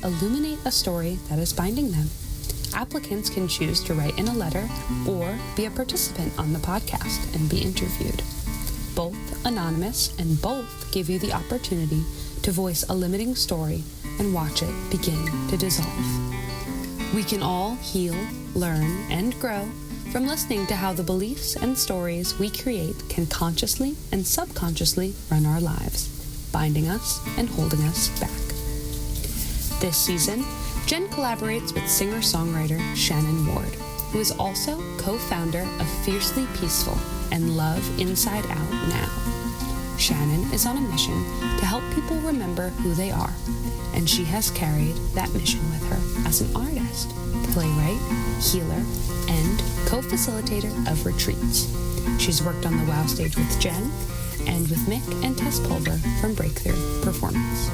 illuminate a story that is binding them. Applicants can choose to write in a letter or be a participant on the podcast and be interviewed. Both anonymous and both give you the opportunity to voice a limiting story and watch it begin to dissolve. We can all heal, learn, and grow from listening to how the beliefs and stories we create can consciously and subconsciously run our lives, binding us and holding us back. This season, Jen collaborates with singer-songwriter Shannon Ward, who is also co-founder of Fiercely Peaceful and Love Inside Out Now. Shannon is on a mission to help people remember who they are, and she has carried that mission with her as an artist, playwright, healer, and co-facilitator of retreats. She's worked on the WOW stage with Jen and with Mick and Tess Pulver from Breakthrough Performance.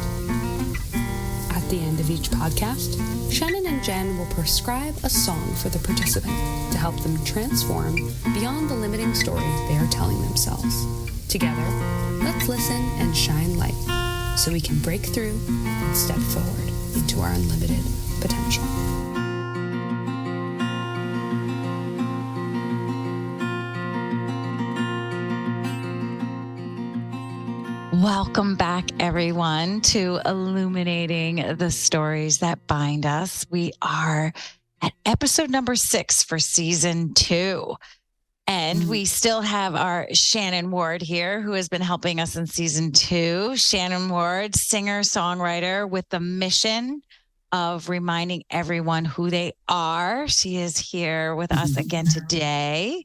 At the end of each podcast, Shannon and Jen will prescribe a song for the participant to help them transform beyond the limiting stories they are telling themselves. Together, let's listen and shine light so we can break through and step forward into our unlimited potential. Welcome back, everyone, to Illuminating the Stories That Bind Us. We are at episode number 6 for season 2. And we still have our Shannon Ward here, who has been helping us in season 2. Shannon Ward, singer-songwriter with the mission of reminding everyone who they are. She is here with us again today.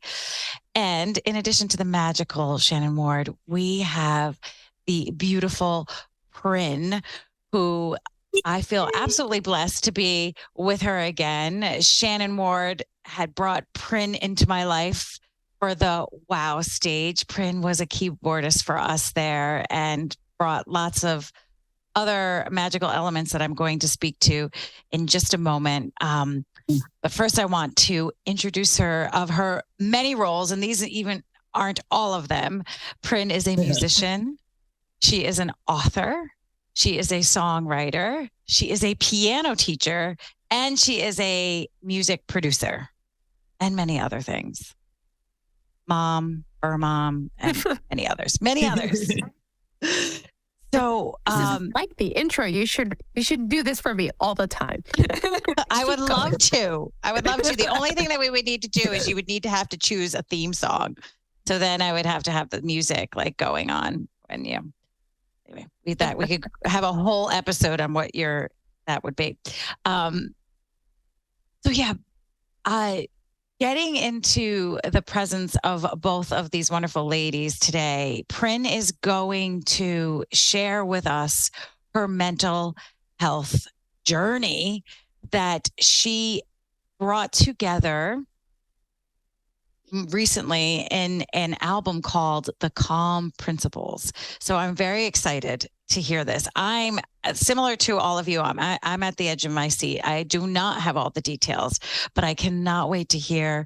And in addition to the magical Shannon Ward, we have the beautiful Prin, who I feel absolutely blessed to be with her again. Shannon Ward had brought Prin into my life for the WOW stage. Prin was a keyboardist for us there and brought lots of other magical elements that I'm going to speak to in just a moment. But first I want to introduce her of her many roles, and these even aren't all of them. Prin is a musician. She is an author. She is a songwriter. She is a piano teacher, and she is a music producer and many other things. Mom, her mom, and many others. So, like the intro, you should do this for me all the time. I would love to. The only thing that we would need to do is you would need to have to choose a theme song. So then I would have to have the music like going on when you. Anyway, we could have a whole episode on what that would be. So yeah, getting into the presence of both of these wonderful ladies today, Prin is going to share with us her mental health journey that she brought together recently in an album called The Calm Principles. So I'm very excited to hear this. I'm similar to all of you. I'm at the edge of my seat. I do not have all the details, but I cannot wait to hear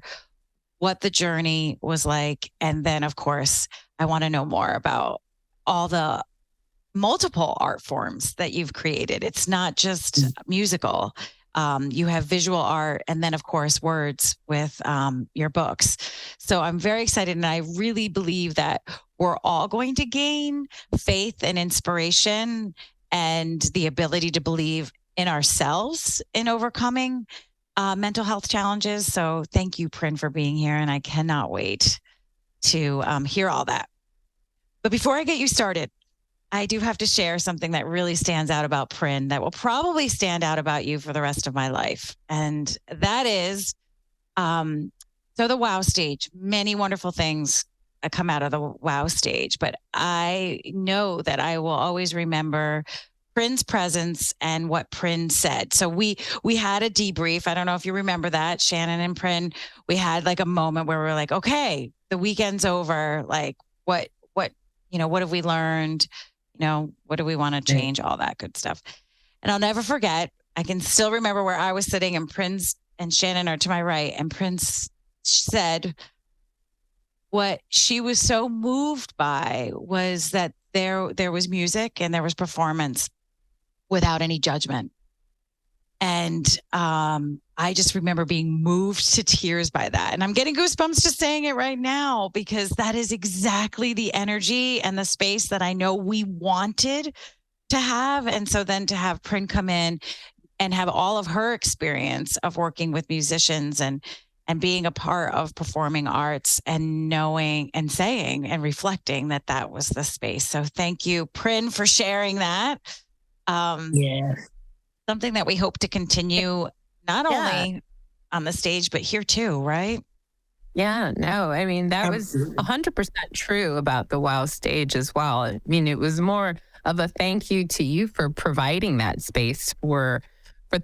what the journey was like. And then, of course, I want to know more about all the multiple art forms that you've created. It's not just musical. You have visual art and then, of course, words with your books. So I'm very excited. And I really believe that we're all going to gain faith and inspiration and the ability to believe in ourselves in overcoming mental health challenges. So thank you, Prin, for being here. And I cannot wait to hear all that. But before I get you started, I do have to share something that really stands out about Prin that will probably stand out about you for the rest of my life. And that is, so the WOW stage, many wonderful things come out of the WOW stage, but I know that I will always remember Prin's presence and what Prin said. So we had a debrief. I don't know if you remember that, Shannon and Prin. We had like a moment where we were like, okay, the weekend's over. Like what have we learned? What do we want to change? All that good stuff. And I'll never forget, I can still remember where I was sitting and Prin's and Shannon are to my right. And Prince said what she was so moved by was that there was music and there was performance without any judgment. And I just remember being moved to tears by that. And I'm getting goosebumps just saying it right now, because that is exactly the energy and the space that I know we wanted to have. And so then to have Prin come in and have all of her experience of working with musicians and being a part of performing arts, and knowing and saying and reflecting that that was the space. So thank you, Prin, for sharing that. Something that we hope to continue, not only on the stage, but here too, right? Yeah, no, I mean, that was 100% true about the WOW stage as well. I mean, it was more of a thank you to you for providing that space for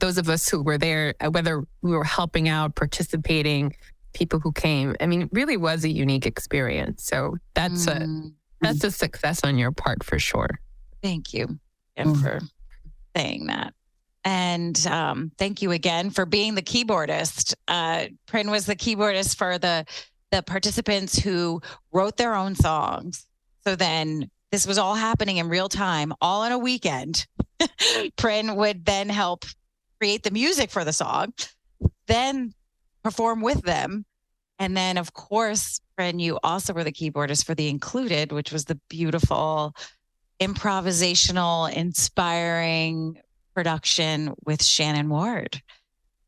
those of us who were there, whether we were helping out, participating, people who came. I mean, it really was a unique experience. So that's a success on your part for sure. Thank you for saying that. And thank you again for being the keyboardist. Prin was the keyboardist for the participants who wrote their own songs. So then this was all happening in real time, all on a weekend. Prin would then help create the music for the song, then perform with them. And then, of course, Prin, you also were the keyboardist for The Included, which was the beautiful, improvisational, inspiring production with Shannon Ward.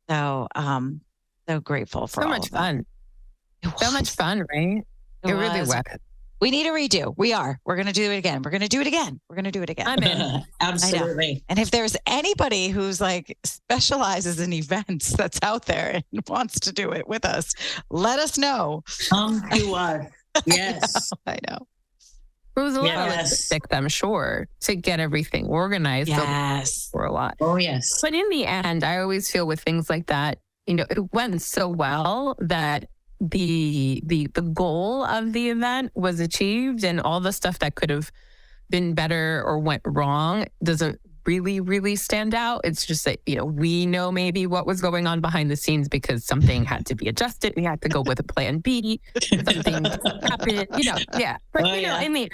So, so grateful for so all much of that. fun. So much fun, right? It really was. We need a redo. We're going to do it again. We're going to do it again. We're going to do it again. I'm in. Absolutely. And if there's anybody who's like specializes in events that's out there and wants to do it with us, let us know. Come to us. Yes. I know. It was a lot of logistics, I'm sure, to get everything organized. Yes. For a lot. Oh, yes. But in the end, I always feel with things like that, you know, it went so well that the goal of the event was achieved, and all the stuff that could have been better or went wrong doesn't really stand out. It's just that, you know, we know maybe what was going on behind the scenes because something had to be adjusted. We had to go with a plan B. Something happened, you know, yeah. But, you know, I mean,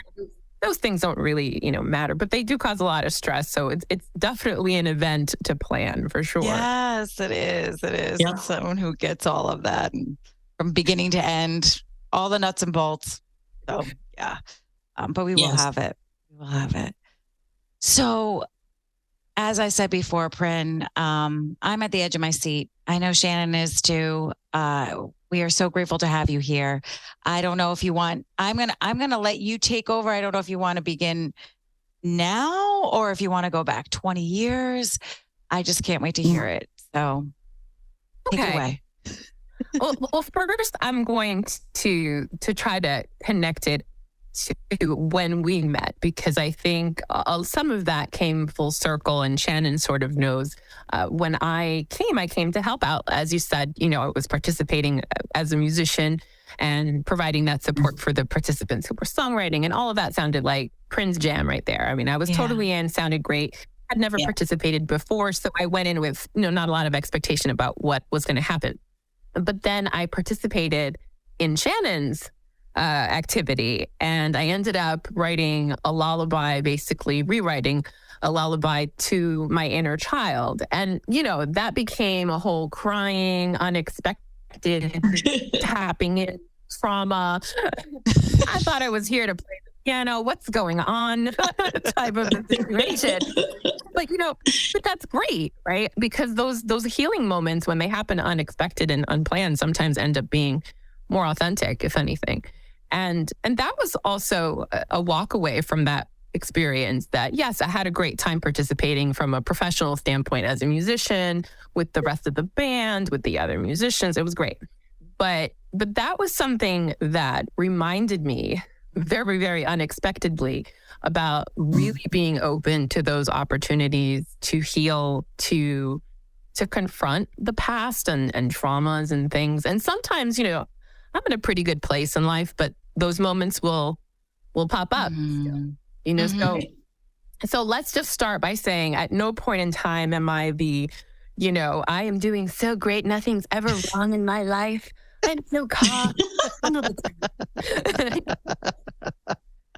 those things don't really, you know, matter, but they do cause a lot of stress. So it's definitely an event to plan for sure. Yes, it is. It is. Yep. Someone who gets all of that and from beginning to end, all the nuts and bolts. So, yeah. But we will have it. We will have it. So, as I said before, Prin, I'm at the edge of my seat. I know Shannon is too. We are so grateful to have you here. I don't know if you want, I'm gonna let you take over. I don't know if you want to begin now or if you want to go back 20 years. I just can't wait to hear it. So take it away. Well, first, I'm going to try to connect it to when we met, because I think some of that came full circle, and Shannon sort of knows. When I came to help out. As you said, you know, I was participating as a musician and providing that support for the participants who were songwriting, and all of that sounded like Prin's jam right there. I mean, I was totally in, sounded great. I'd never participated before, so I went in with, you know, not a lot of expectation about what was going to happen. But then I participated in Shannon's activity, and I ended up writing a lullaby, basically rewriting a lullaby to my inner child. And, you know, that became a whole crying, unexpected, tapping in trauma. I thought I was here to play the piano. What's going on? Type of situation. But, you know, but that's great, right? Because those healing moments, when they happen unexpected and unplanned, sometimes end up being more authentic, if anything. And that was also a walk away from that experience, that, yes, I had a great time participating from a professional standpoint as a musician with the rest of the band, with the other musicians. It was great. But that was something that reminded me very, very unexpectedly about really being open to those opportunities to heal, to confront the past and traumas and things. And sometimes, you know, I'm in a pretty good place in life, but those moments will pop up. You know, so let's just start by saying at no point in time am I you know, I am doing so great. Nothing's ever wrong in my life. I'm so calm.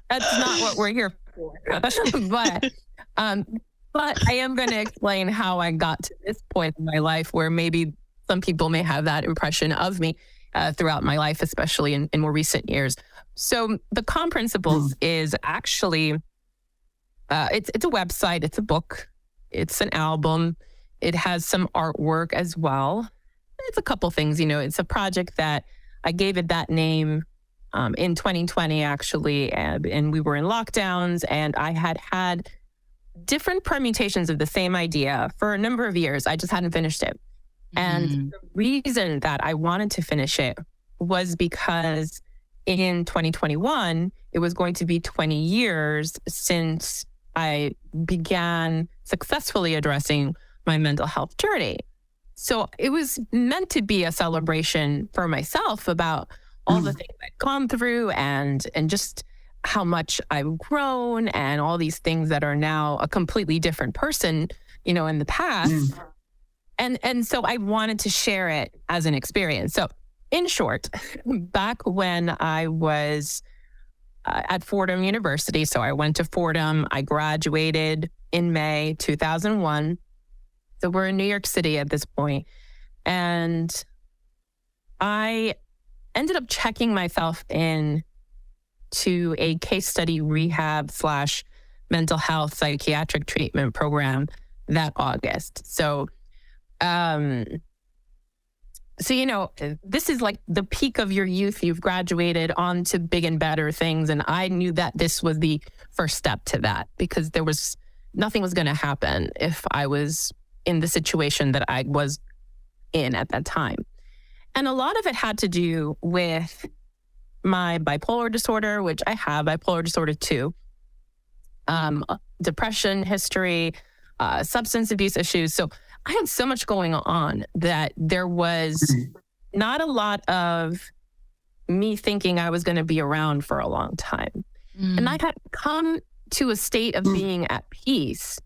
That's not what we're here for. But But I am going to explain how I got to this point in my life where maybe some people may have that impression of me throughout my life, especially in more recent years. So the Calm Principles is actually, it's a website, it's a book, it's an album. It has some artwork as well. It's a couple things, it's a project that I gave it that name in 2020, actually. And we were in lockdowns, and I had different permutations of the same idea for a number of years. I just hadn't finished it. And the reason that I wanted to finish it was because in 2021, it was going to be 20 years since I began successfully addressing my mental health journey. So it was meant to be a celebration for myself about all the things I'd gone through and just how much I've grown and all these things that are now a completely different person, in the past. And so I wanted to share it as an experience. So in short, back when I was at Fordham University, so I went to Fordham, I graduated in May 2001. So we're in New York City at this point. And I ended up checking myself in to a case study rehab / mental health psychiatric treatment program that August. So, this is like the peak of your youth. You've graduated on to big and better things. And I knew that this was the first step to that, because nothing was going to happen if I was in the situation that I was in at that time. And a lot of it had to do with my bipolar disorder, which I have bipolar disorder 2, depression history, substance abuse issues. So I had so much going on that there was not a lot of me thinking I was going to be around for a long time. And I had come to a state of being at peace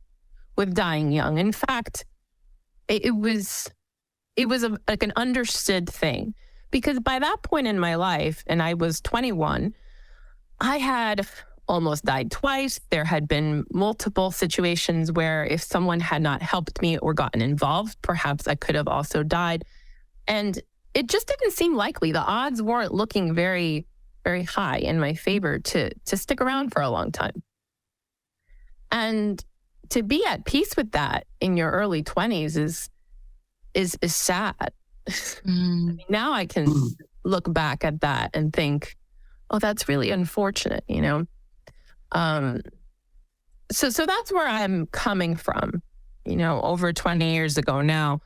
with dying young. In fact, it was like an understood thing, because by that point in my life, and I was 21, I had almost died twice. There had been multiple situations where if someone had not helped me or gotten involved, perhaps I could have also died. And it just didn't seem likely. The odds weren't looking very, very high in my favor to stick around for a long time. And to be at peace with that in your early 20s is sad. Now I can look back at that and think, oh, that's really unfortunate, So that's where I'm coming from, over 20 years ago now,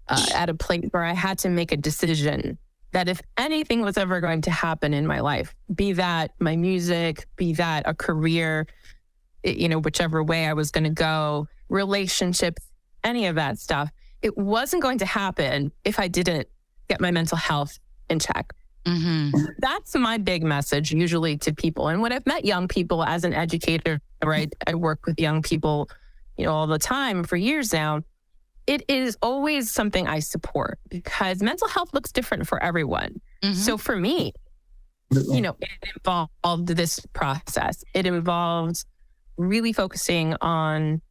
at a place where I had to make a decision that if anything was ever going to happen in my life, be that my music, be that a career, whichever way I was going to go, relationships, any of that stuff, it wasn't going to happen if I didn't get my mental health in check. That's my big message usually to people. And when I've met young people as an educator, right, I work with young people, all the time for years now, it is always something I support, because mental health looks different for everyone. So for me, it involved this process. It involved really focusing on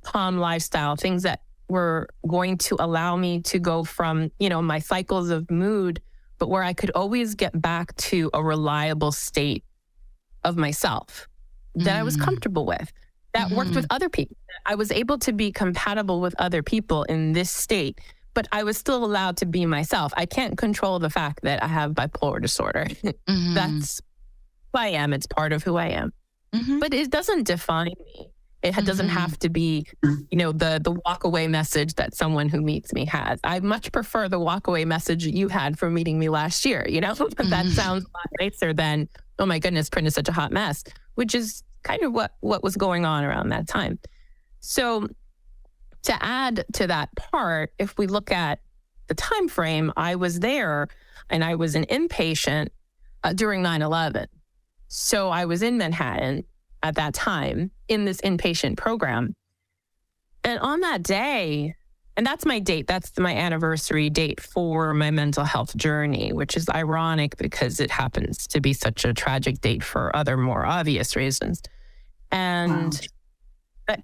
calm lifestyle, things that were going to allow me to go from, my cycles of mood, but where I could always get back to a reliable state of myself that I was comfortable with, that worked with other people. I was able to be compatible with other people in this state, but I was still allowed to be myself. I can't control the fact that I have bipolar disorder. That's who I am. It's part of who I am. But it doesn't define me. It doesn't have to be, the walk away message that someone who meets me has. I much prefer the walk away message you had from meeting me last year. That sounds a lot nicer than, oh my goodness, Prin is such a hot mess, which is kind of what was going on around that time. So to add to that part, if we look at the time frame, I was there and I was an inpatient during 9/11. So I was in Manhattan at that time in this inpatient program. And on that day, and that's my date, that's my anniversary date for my mental health journey, which is ironic because it happens to be such a tragic date for other more obvious reasons. And, but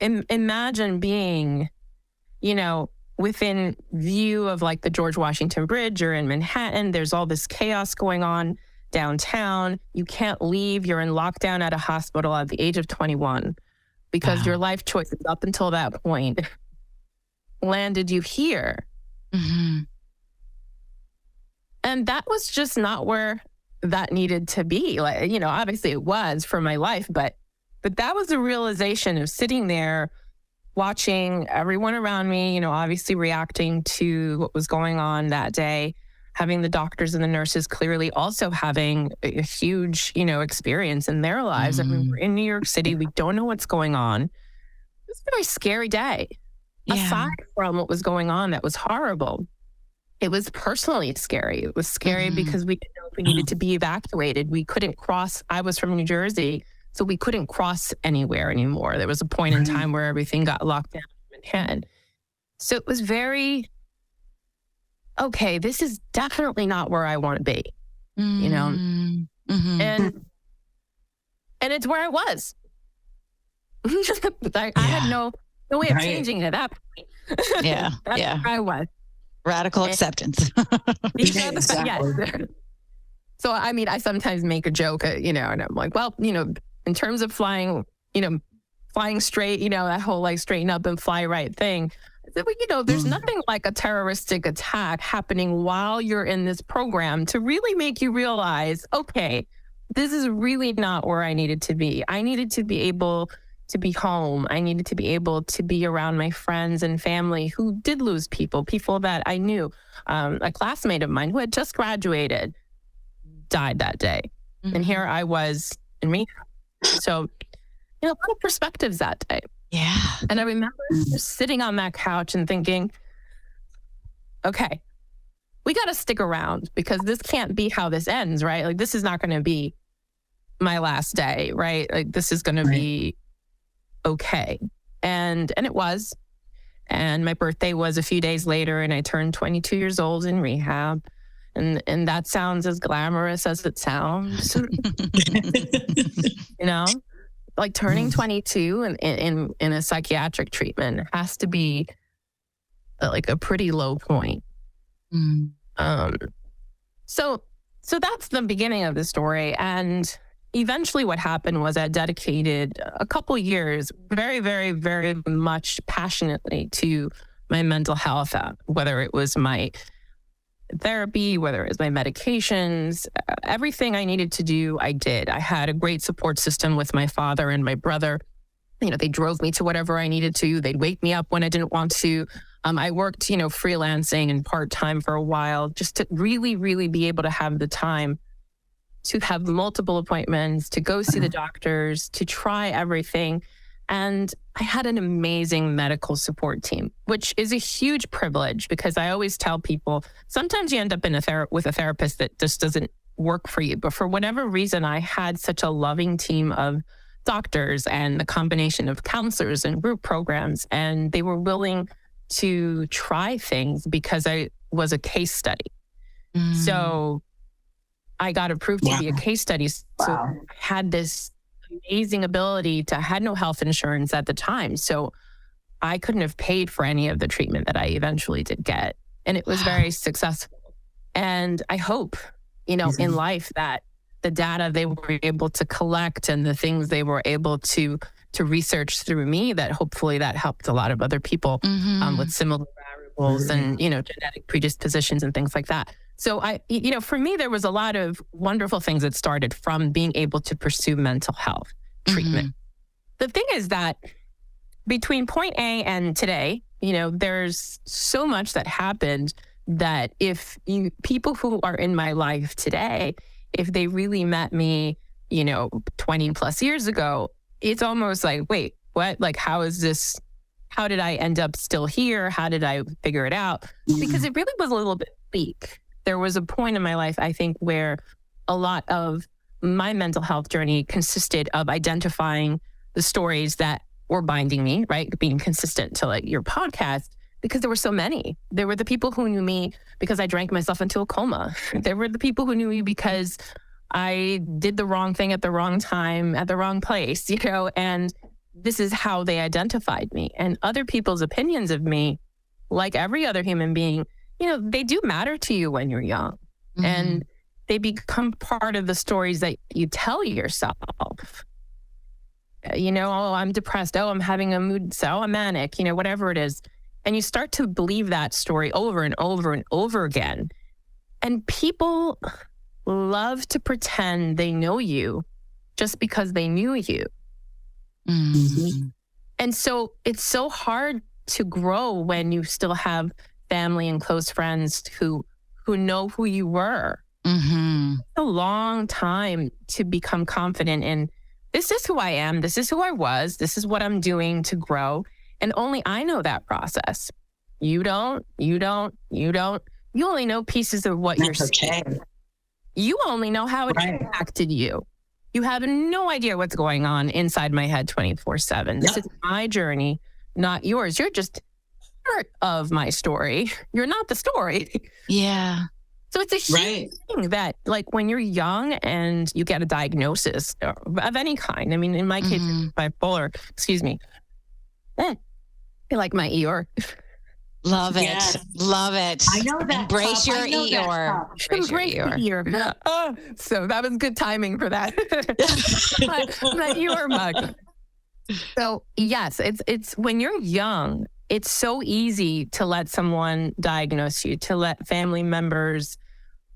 imagine being, within view of like the George Washington Bridge. You're in Manhattan. There's all this chaos going on downtown. You can't leave. You're in lockdown at a hospital at the age of 21 because your life choices up until that point landed you here. Mm-hmm. And that was just not where that needed to be. Like, obviously it was for my life, but that was a realization of sitting there watching everyone around me, obviously reacting to what was going on that day, having the doctors and the nurses clearly also having a huge, experience in their lives. I mean, we're in New York City. We don't know what's going on. It was a very scary day. Yeah. Aside from what was going on, that was horrible. It was personally scary. It was scary because we didn't know if we needed to be evacuated. We couldn't cross. I was from New Jersey, so we couldn't cross anywhere anymore. There was a point in time where everything got locked down in Manhattan. So it was very, okay, this is definitely not where I want to be, And it's where I was. I had no way of changing it at that point. That's where I was. Radical acceptance. Exactly. Yes. So, I mean, I sometimes make a joke, and I'm like, well, in terms of flying, flying straight, that whole like straighten up and fly right thing. There's nothing like a terroristic attack happening while you're in this program to really make you realize, okay, this is really not where I needed to be. I needed to be able to be home. I needed to be able to be around my friends and family who did lose people that I knew. A classmate of mine who had just graduated died that day. And here I was in rehab. So, a lot of perspectives that day. Yeah. And I remember just sitting on that couch and thinking, okay, we got to stick around because this can't be how this ends, right? Like, this is not going to be my last day, right? Like, this is going to be okay. And it was. And my birthday was a few days later, and I turned 22 years old in rehab. And that sounds as glamorous as it sounds. Like turning 22 in a psychiatric treatment has to be like a pretty low point. So that's the beginning of the story. And eventually what happened was I dedicated a couple years very, very, very much passionately to my mental health, whether it was my therapy, whether it was my medications, everything I needed to do, I did. I had a great support system with my father and my brother. They drove me to whatever I needed to. They'd wake me up when I didn't want to. I worked, freelancing and part-time for a while just to really, really be able to have the time to have multiple appointments, to go see the doctors, to try everything. And I had an amazing medical support team, which is a huge privilege because I always tell people, sometimes you end up with a therapist that just doesn't work for you. But for whatever reason, I had such a loving team of doctors and the combination of counselors and group programs, and they were willing to try things because I was a case study. So I got approved to be a case study. So I had this amazing ability I had no health insurance at the time. So I couldn't have paid for any of the treatment that I eventually did get. And it was very successful. And I hope, in life that the data they were able to collect and the things they were able to research through me, that hopefully that helped a lot of other people with similar variables and, genetic predispositions and things like that. So for me, there was a lot of wonderful things that started from being able to pursue mental health treatment. The thing is that between point A and today, there's so much that happened that if people who are in my life today, if they really met me, 20 plus years ago, it's almost like, wait, what? Like, how is this? How did I end up still here? How did I figure it out? Because it really was a little bit bleak. There was a point in my life, I think, where a lot of my mental health journey consisted of identifying the stories that were binding me, right? Being consistent to like your podcast, because there were so many. There were the people who knew me because I drank myself into a coma. There were the people who knew me because I did the wrong thing at the wrong time, at the wrong place, and this is how they identified me. And other people's opinions of me, like every other human being, they do matter to you when you're young. Mm-hmm. And they become part of the stories that you tell yourself. Oh, I'm depressed. Oh, I'm having a mood. So I'm manic, whatever it is. And you start to believe that story over and over and over again. And people love to pretend they know you just because they knew you. Mm-hmm. And so it's so hard to grow when you still have family and close friends who know who you were. Mm-hmm. It's a long time to become confident in, this is who I am. This is who I was. This is what I'm doing to grow. And only I know that process. You don't. You only know pieces of what you're saying. You only know how it impacted you. You have no idea what's going on inside my head 24/7. This is my journey, not yours. You're just part of my story. You're not the story. Yeah. So it's a huge thing that, like, when you're young and you get a diagnosis of any kind. I mean, in my case, it's bipolar. Excuse me. I like my Eeyore. Love it. Yes. Love it. I know that. Embrace your Eeyore. Embrace your Eeyore. Oh, so that was good timing for that. my Eeyore mug. So yes, it's when you're young, it's so easy to let someone diagnose you, to let family members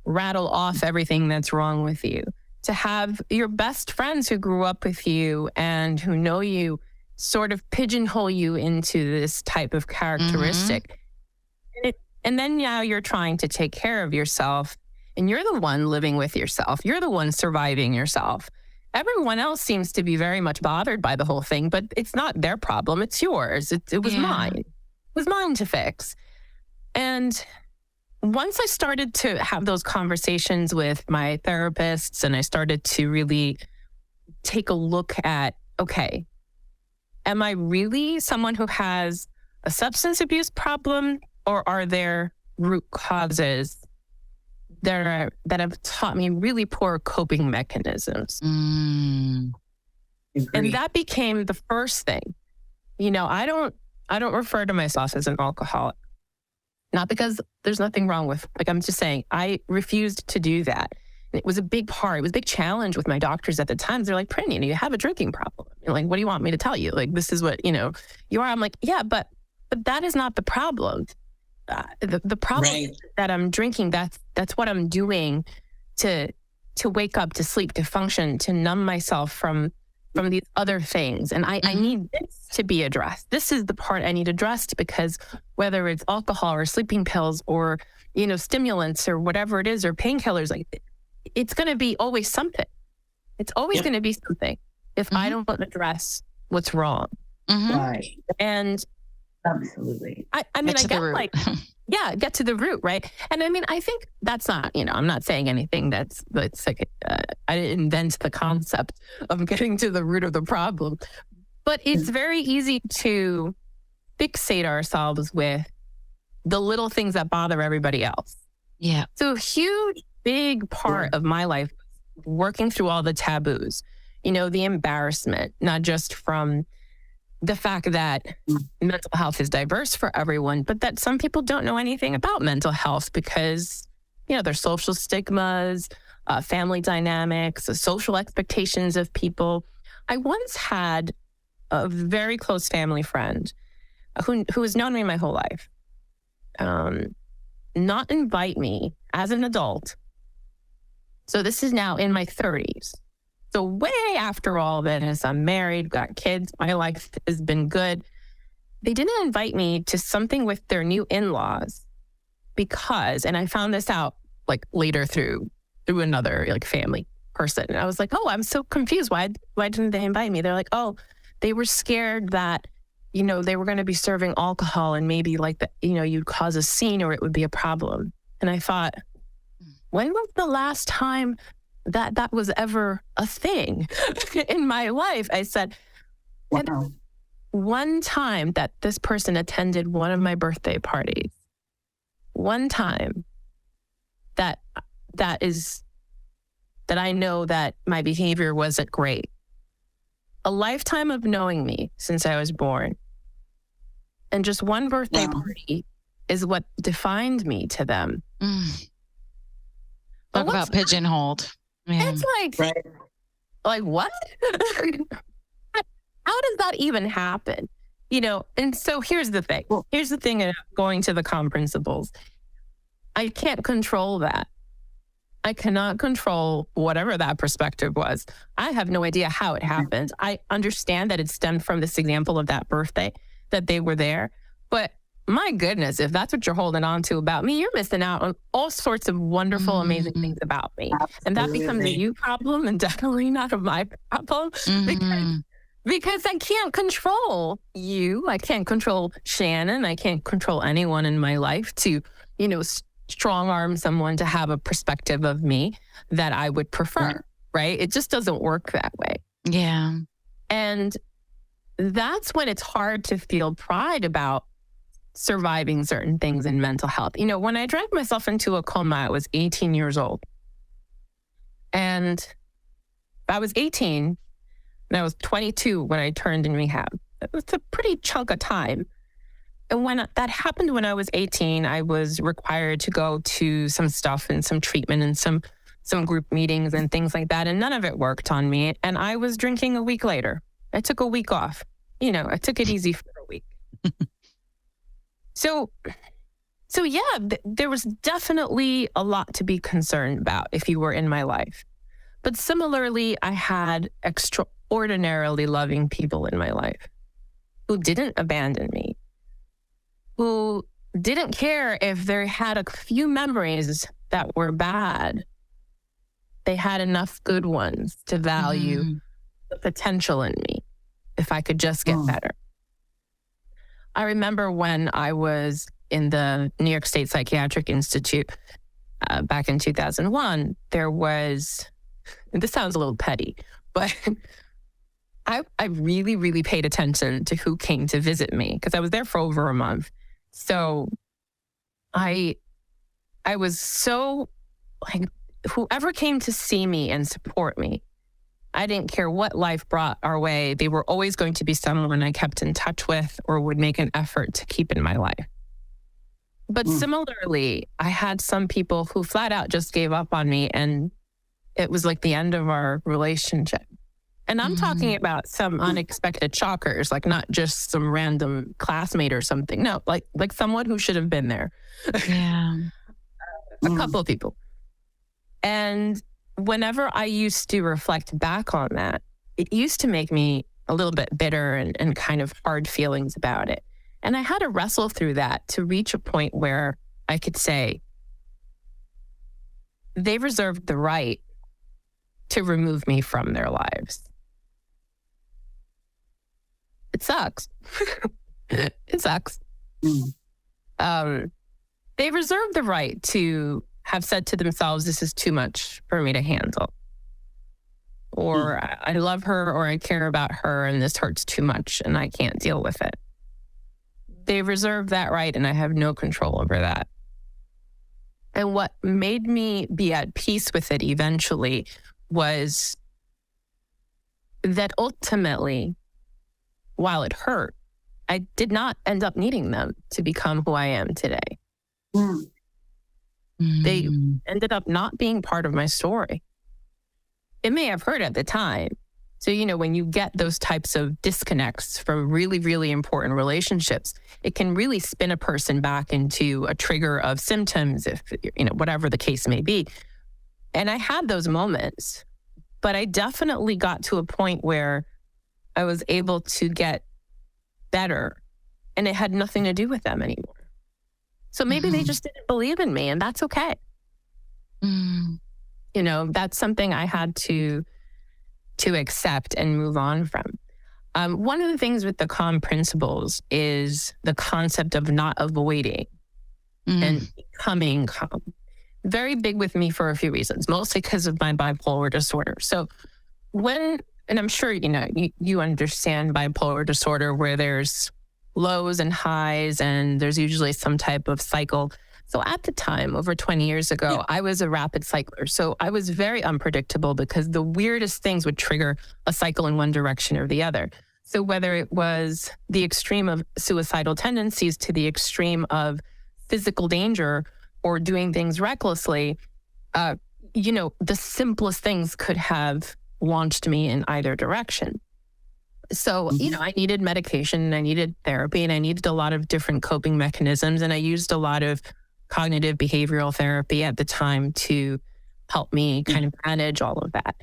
rattle off everything that's wrong with you, to have your best friends who grew up with you and who know you sort of pigeonhole you into this type of characteristic. Mm-hmm. And then now you're trying to take care of yourself, and you're the one living with yourself. You're the one surviving yourself. Everyone else seems to be very much bothered by the whole thing, but it's not their problem. It's yours. It was mine. It was mine to fix. And once I started to have those conversations with my therapists, and I started to really take a look at, okay, am I really someone who has a substance abuse problem, or are there root causes that have taught me really poor coping mechanisms? Mm. And that became the first thing. I don't refer to myself as an alcoholic. Not because there's nothing wrong with, I'm just saying, I refused to do that. It was a big part. It was a big challenge with my doctors at the time. They're like, Prin, you have a drinking problem. Like, what do you want me to tell you? Like, this is what, you are. I'm like, yeah, but that is not the problem. The problem is that I'm drinking. That's what I'm doing to wake up, to sleep, to function, to numb myself from these other things. And I need this to be addressed. This is the part I need addressed, because whether it's alcohol or sleeping pills or, stimulants or whatever it is, or painkillers, like, it's going to be always something. It's always going to be something if I don't address what's wrong. Mm-hmm. Right. And absolutely. I mean, I get like, get to the root, right? And I mean, I think that's not, I'm not saying anything that's like, I didn't invent the concept of getting to the root of the problem, but it's very easy to fixate ourselves with the little things that bother everybody else. Yeah. So a huge, big part of my life, working through all the taboos, the embarrassment, not just from the fact that mental health is diverse for everyone, but that some people don't know anything about mental health because, there's social stigmas, family dynamics, social expectations of people. I once had a very close family friend who has known me my whole life, not invite me as an adult. So this is now in my 30s. So way after all this, I'm married, got kids, my life has been good. They didn't invite me to something with their new in-laws because, and I found this out like later through another like family person. And I was like, oh, I'm so confused. Why didn't they invite me? They're like, oh, they were scared that, they were going to be serving alcohol and maybe like, you'd cause a scene or it would be a problem. And I thought, when was the last time that was ever a thing in my life? I said, wow. One time that this person attended one of my birthday parties, one time that I know that my behavior wasn't great. a lifetime of knowing me since I was born. And just one birthday party is what defined me to them. Talk about pigeonholed. Man. It's like what? How does that even happen? And so here's the thing. Here's the thing about going to the calm principles. I can't control that. I cannot control whatever that perspective was. I have no idea how it happened. I understand that it stemmed from this example of that birthday, that they were there. But my goodness, if that's what you're holding on to about me, you're missing out on all sorts of wonderful, amazing things about me. Absolutely. And that becomes a you problem and definitely not a my problem. Because I can't control you. I can't control Shannon. I can't control anyone in my life to, strong arm someone to have a perspective of me that I would prefer, right? It just doesn't work that way. Yeah. And that's when it's hard to feel pride about surviving certain things in mental health. When I dragged myself into a coma, I was 18 years old. And I was 18 and I was 22 when I turned in rehab. It was a pretty chunk of time. And when that happened when I was 18, I was required to go to some stuff and some treatment and some group meetings and things like that. And none of it worked on me. And I was drinking a week later. I took a week off. I took it easy for a week. So yeah, there was definitely a lot to be concerned about if you were in my life. But similarly, I had extraordinarily loving people in my life who didn't abandon me, who didn't care if they had a few memories that were bad. They had enough good ones to value the potential in me if I could just get better. I remember when I was in the New York State Psychiatric Institute back in 2001, there was, and this sounds a little petty, but I really, really paid attention to who came to visit me because I was there for over a month. So I was so whoever came to see me and support me, I didn't care what life brought our way. They were always going to be someone I kept in touch with or would make an effort to keep in my life. But similarly, I had some people who flat out just gave up on me and it was like the end of our relationship. And I'm talking about some unexpected shockers, like not just some random classmate or something. No, like someone who should have been there. Yeah. A couple of people. And whenever I used to reflect back on that, it used to make me a little bit bitter and kind of hard feelings about it. And I had to wrestle through that to reach a point where I could say, they reserved the right to remove me from their lives. It sucks. It sucks. They reserve the right to have said to themselves, this is too much for me to handle. Or I love her or I care about her and this hurts too much and I can't deal with it. They reserve that right and I have no control over that. And what made me be at peace with it eventually was that ultimately, while it hurt, I did not end up needing them to become who I am today. They ended up not being part of my story. It may have hurt at the time. So, when you get those types of disconnects from really, really important relationships, it can really spin a person back into a trigger of symptoms, if, whatever the case may be. And I had those moments, but I definitely got to a point where I was able to get better and it had nothing to do with them anymore. So maybe they just didn't believe in me and that's okay. That's something I had to accept and move on from. One of the things with the calm principles is the concept of not avoiding and becoming calm. Very big with me for a few reasons, mostly because of my bipolar disorder. So and I'm sure, you understand bipolar disorder where there's lows and highs and there's usually some type of cycle So at the time, over 20 years ago, I was a rapid cycler. So I was very unpredictable because the weirdest things would trigger a cycle in one direction or the other. So whether it was the extreme of suicidal tendencies to the extreme of physical danger or doing things recklessly, the simplest things could have launched me in either direction. So, I needed medication and I needed therapy and I needed a lot of different coping mechanisms. And I used a lot of cognitive behavioral therapy at the time to help me kind of manage all of that.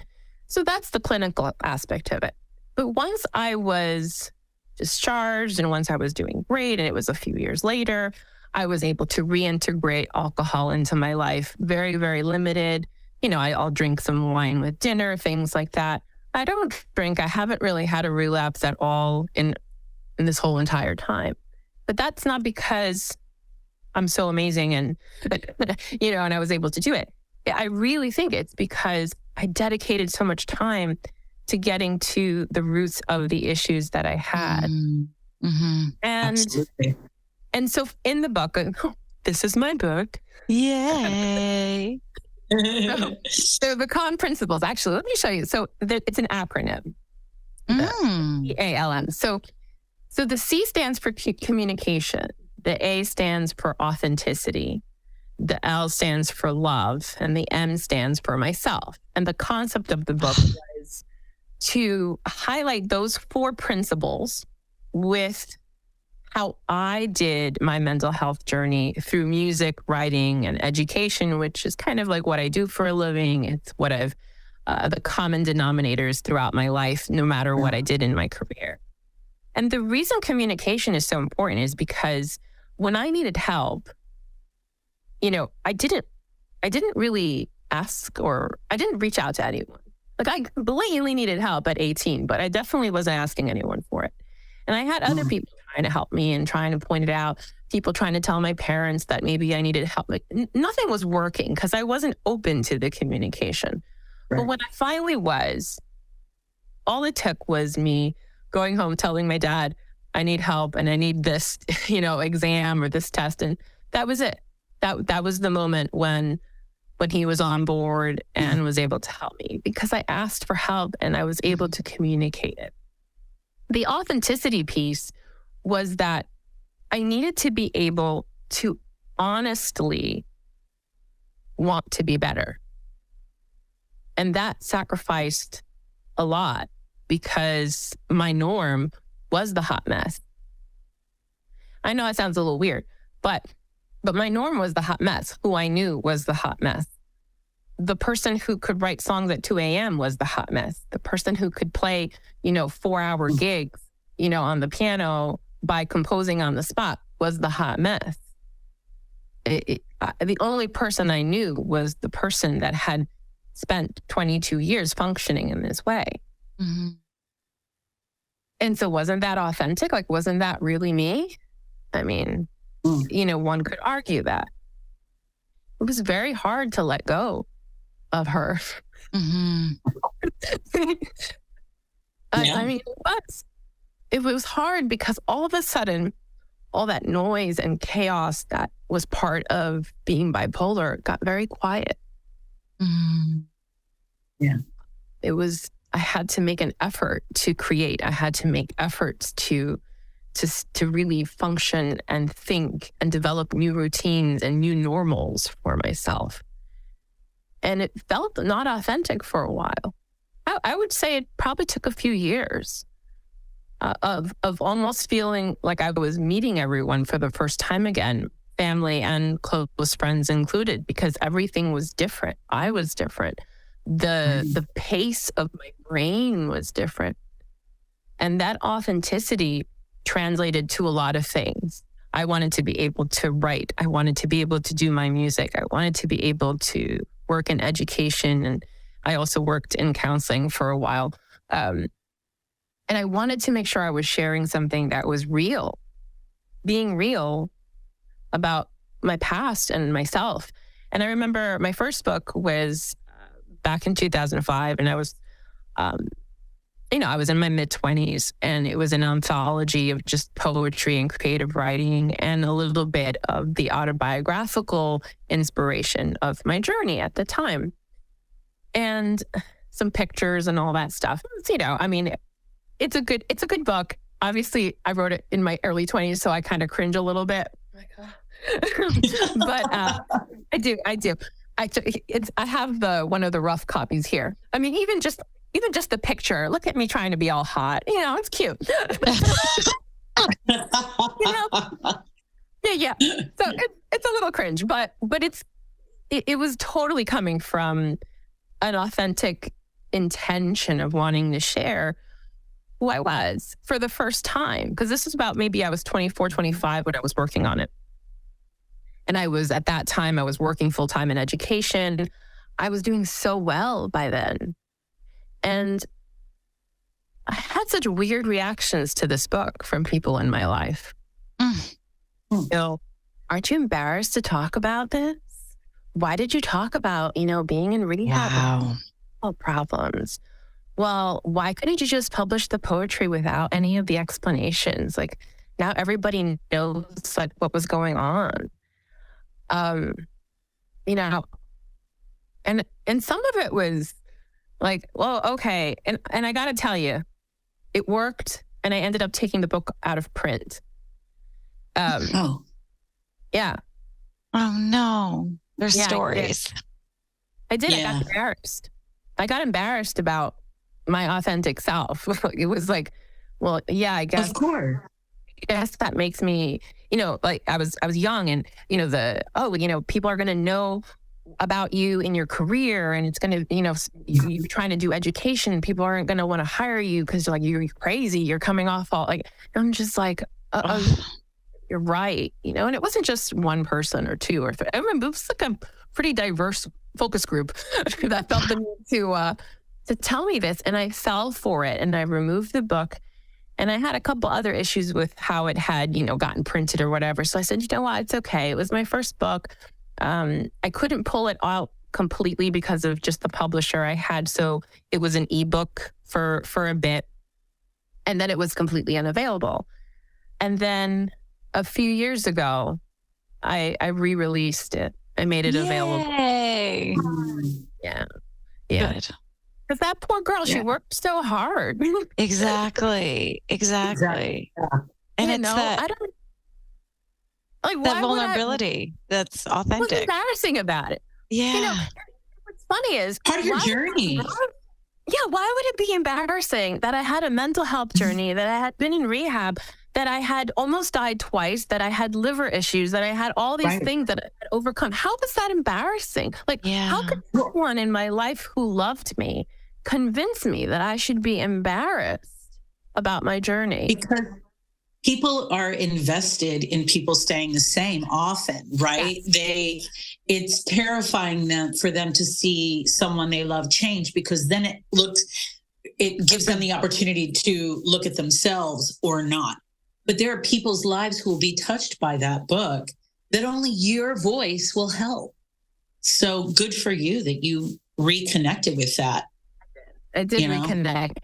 So that's the clinical aspect of it. But once I was discharged and once I was doing great, and it was a few years later, I was able to reintegrate alcohol into my life. Very, very limited. I'll drink some wine with dinner, things like that. I don't drink. I haven't really had a relapse at all in this whole entire time. But that's not because I'm so amazing and I was able to do it. I really think it's because I dedicated so much time to getting to the roots of the issues that I had. Absolutely. And so in the book, this is my book. Yay. So the CALM principles, actually, let me show you. So it's an acronym. CALM. So the C stands for communication. The A stands for authenticity. The L stands for love. And the M stands for myself. And the concept of the book was to highlight those 4 principles with how I did my mental health journey through music, writing, and education, which is kind of like what I do for a living. It's what I've, the common denominators throughout my life, no matter what I did in my career. And the reason communication is so important is because when I needed help, I didn't really ask or I didn't reach out to anyone. Like I blatantly needed help at 18, but I definitely wasn't asking anyone for it. And I had other people trying to help me and trying to point it out, people trying to tell my parents that maybe I needed help. Like, nothing was working because I wasn't open to the communication. Right. But when I finally was, all it took was me going home, telling my dad, I need help and I need this, exam or this test. And that was it. That was the moment when he was on board and was able to help me because I asked for help and I was able to communicate it. The authenticity piece was that I needed to be able to honestly want to be better. And that sacrificed a lot because my norm was the hot mess. I know it sounds a little weird, but my norm was the hot mess. Who I knew was the hot mess. The person who could write songs at 2 a.m. was the hot mess. The person who could play, 4-hour gigs, on the piano by composing on the spot was the hot mess. The only person I knew was the person that had spent 22 years functioning in this way. Mm-hmm. And so wasn't that authentic? Like, wasn't that really me? I mean, one could argue that. It was very hard to let go of her. Mm-hmm. I mean, it was hard because all of a sudden, all that noise and chaos that was part of being bipolar got very quiet. Mm-hmm. Yeah. I had to make an effort to create. I had to make efforts to really function and think and develop new routines and new normals for myself. And it felt not authentic for a while. I would say it probably took a few years of almost feeling like I was meeting everyone for the first time again, family and close friends included, because everything was different. I was different. The pace of my brain was different. And that authenticity translated to a lot of things. I wanted to be able to write. I wanted to be able to do my music. I wanted to be able to work in education. And I also worked in counseling for a while. And I wanted to make sure I was sharing something that was real, being real about my past and myself. And I remember my first book was back in 2005, and I was I was in my mid-20s, and it was an anthology of just poetry and creative writing and a little bit of the autobiographical inspiration of my journey at the time. And some pictures and all that stuff. It's a good book. Obviously, I wrote it in my early 20s, so I kind of cringe a little bit. But I do. I have one of the rough copies here. I mean, even just the picture. Look at me trying to be all hot. It's cute. Yeah. So it's a little cringe, but it was totally coming from an authentic intention of wanting to share who I was for the first time. Because this was about, maybe I was 24, 25 when I was working on it. And at that time, I was working full time in education. I was doing so well by then. And I had such weird reactions to this book from people in my life. Aren't you embarrassed to talk about this? Why did you talk about, being in rehab? Wow. Problems. Well, why couldn't you just publish the poetry without any of the explanations? Like, now everybody knows what was going on. And some of it was like, well, okay. And I got to tell you, it worked. And I ended up taking the book out of print. Yeah. Oh no. There's stories. I did. I got embarrassed. I got embarrassed about my authentic self. It was like, well, yeah, I guess. Of course. Yes, that makes me, like I was young, and people are going to know about you in your career, and it's going to, you're trying to do education. People aren't going to want to hire you because you're crazy. You're coming off all like, I'm just like, you're right. And it wasn't just one person or two or three. I remember it was like a pretty diverse focus group that felt the need to tell me this. And I fell for it, and I removed the book. And I had a couple other issues with how it had, gotten printed or whatever. So I said, you know what? It's okay. It was my first book. I couldn't pull it out completely because of just the publisher I had. So it was an ebook for a bit. And then it was completely unavailable. And then a few years ago, I re-released it. I made it available. Yay. Yeah. Good. Because that poor girl, she worked so hard. Exactly. Yeah. And it's that, I don't like that vulnerability that's authentic. What's embarrassing about it? Yeah. What's funny is Part of your journey. Why would it be embarrassing that I had a mental health journey, that I had been in rehab, that I had almost died twice, that I had liver issues, that I had all these things that I had overcome? How was that embarrassing? How could someone in my life who loved me convince me that I should be embarrassed about my journey? Because people are invested in people staying the same often, right? Yes. It's terrifying for them to see someone they love change, because then it gives them the opportunity to look at themselves or not. But there are people's lives who will be touched by that book that only your voice will help. So good for you that you reconnected with that. I did reconnect.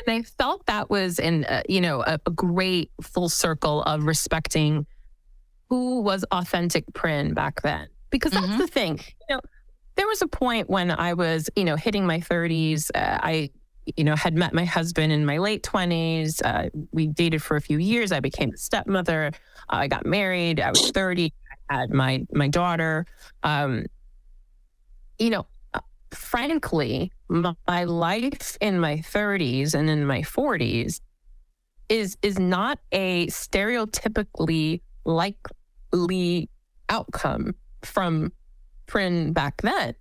And I felt that was a great full circle of respecting who was authentic Prin back then. Because that's the thing. There was a point when I was, hitting my 30s. I had met my husband in my late 20s. We dated for a few years. I became a stepmother. I got married. I was 30. I had my daughter. Frankly, my life in my 30s and in my 40s is not a stereotypically likely outcome from Prin back then.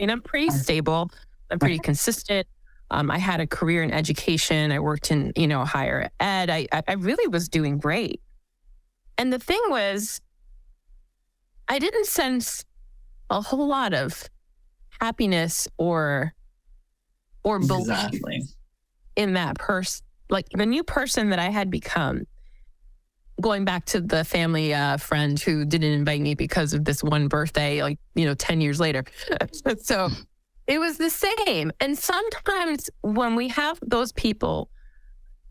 I'm pretty stable. I'm pretty consistent. I had a career in education. I worked in, higher ed. I really was doing great. And the thing was, I didn't sense a whole lot of happiness or belief in that person. Like the new person that I had become, going back to the family friend who didn't invite me because of this one birthday, 10 years later. So It was the same. And sometimes when we have those people,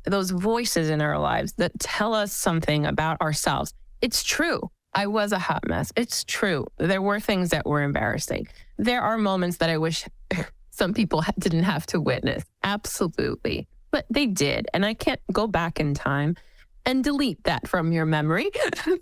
those voices in our lives that tell us something about ourselves, it's true. I was a hot mess. It's true. There were things that were embarrassing. There are moments that I wish some people didn't have to witness. Absolutely. But they did. And I can't go back in time and delete that from your memory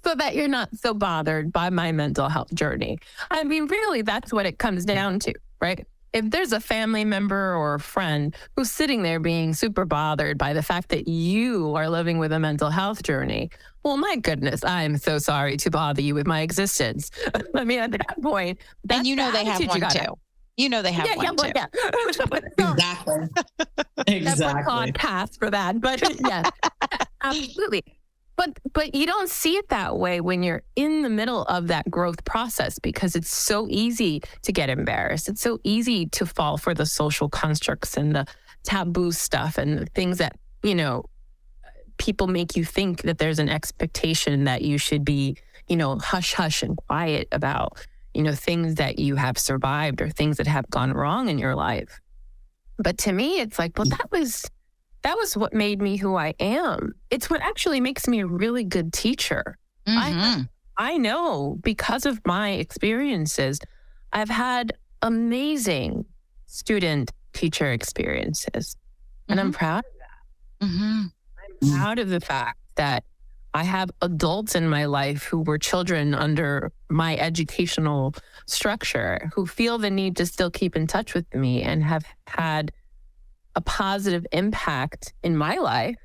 so that you're not so bothered by my mental health journey. I mean, really, that's what it comes down to, right? If there's a family member or a friend who's sitting there being super bothered by the fact that you are living with a mental health journey, well, my goodness, I'm so sorry to bother you with my existence. I mean, at that point, and you know they have one too. You know they have one too. Yeah. Exactly. Exactly. Podcast for that, but yes, absolutely. But you don't see it that way when you're in the middle of that growth process, because it's so easy to get embarrassed. It's so easy to fall for the social constructs and the taboo stuff and the things that, you know, people make you think that there's an expectation that you should be, you know, hush hush and quiet about, you know, things that you have survived or things that have gone wrong in your life. But to me, it's like, well, that was what made me who I am. It's what actually makes me a really good teacher. Mm-hmm. I know because of my experiences, I've had amazing student teacher experiences. And I'm proud of that. Mm-hmm. I'm proud of the fact that I have adults in my life who were children under my educational structure who feel the need to still keep in touch with me and have had a positive impact in my life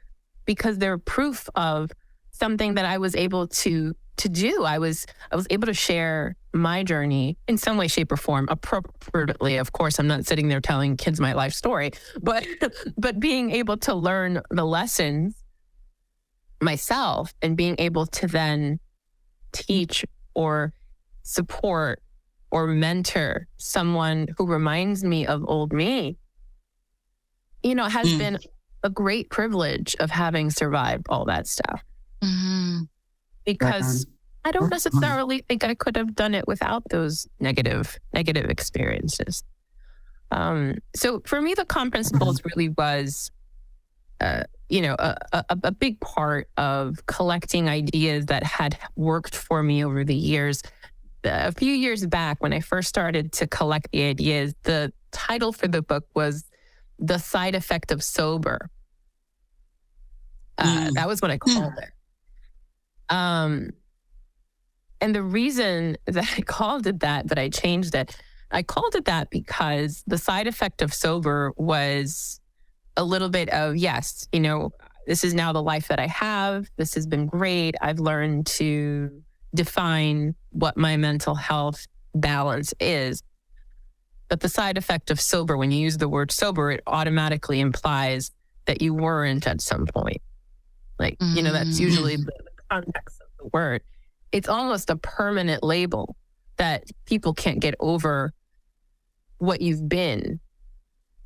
because they're proof of something that I was able to do. I was able to share my journey in some way, shape, or form appropriately. Of course, I'm not sitting there telling kids my life story, but being able to learn the lessons myself and being able to then teach or support or mentor someone who reminds me of old me, you know, has been a great privilege of having survived all that stuff. Mm-hmm. Because I don't necessarily think I could have done it without those negative experiences. So for me, the calm principles really was, you know, a big part of collecting ideas that had worked for me over the years. A few years back, when I first started to collect the ideas, the title for the book was The Side Effect of Sober. That was what I called it. And the reason that I called it that I changed it, I called it that because the side effect of sober was a little bit of, yes, you know, this is now the life that I have. This has been great. I've learned to define what my mental health balance is. But the side effect of sober, when you use the word sober, it automatically implies that you weren't at some point. Like, you know, that's usually the context of the word. It's almost a permanent label that people can't get over what you've been.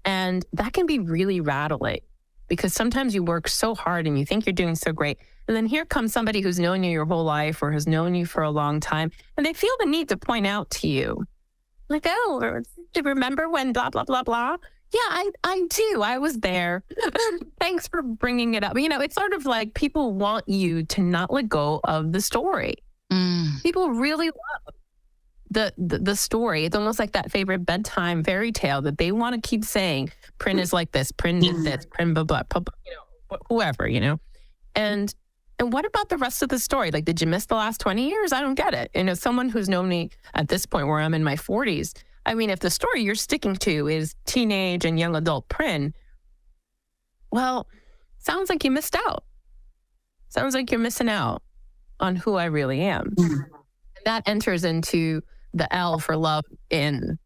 And that can be really rattling because sometimes you work so hard and you think you're doing so great. And then here comes somebody who's known you your whole life or has known you for a long time. And they feel the need to point out to you, like, oh, do you remember when blah, blah, blah, blah? Yeah, I do. I was there. Thanks for bringing it up. You know, it's sort of like people want you to not let go of the story. People really love the story. It's almost like that favorite bedtime fairy tale that they want to keep saying. Prin is like this. Prin did this. Prin blah, blah, blah, you know, whoever, you know. And what about the rest of the story? Like, did you miss the last 20 years? I don't get it. You know, someone who's known me at this point where I'm in my 40s, I mean, if the story you're sticking to is teenage and young adult Prin, well, sounds like you missed out. Sounds like you're missing out on who I really am. And that enters into the L for love in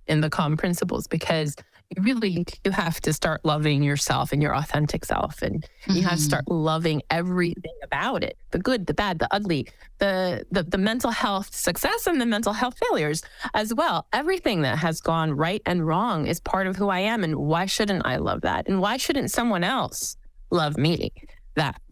the calm principles, because you really do have to start loving yourself and your authentic self. And you have to start loving everything about it, the good, the bad, the ugly, the mental health success and the mental health failures as well. Everything that has gone right and wrong is part of who I am. And why shouldn't I love that? And why shouldn't someone else love me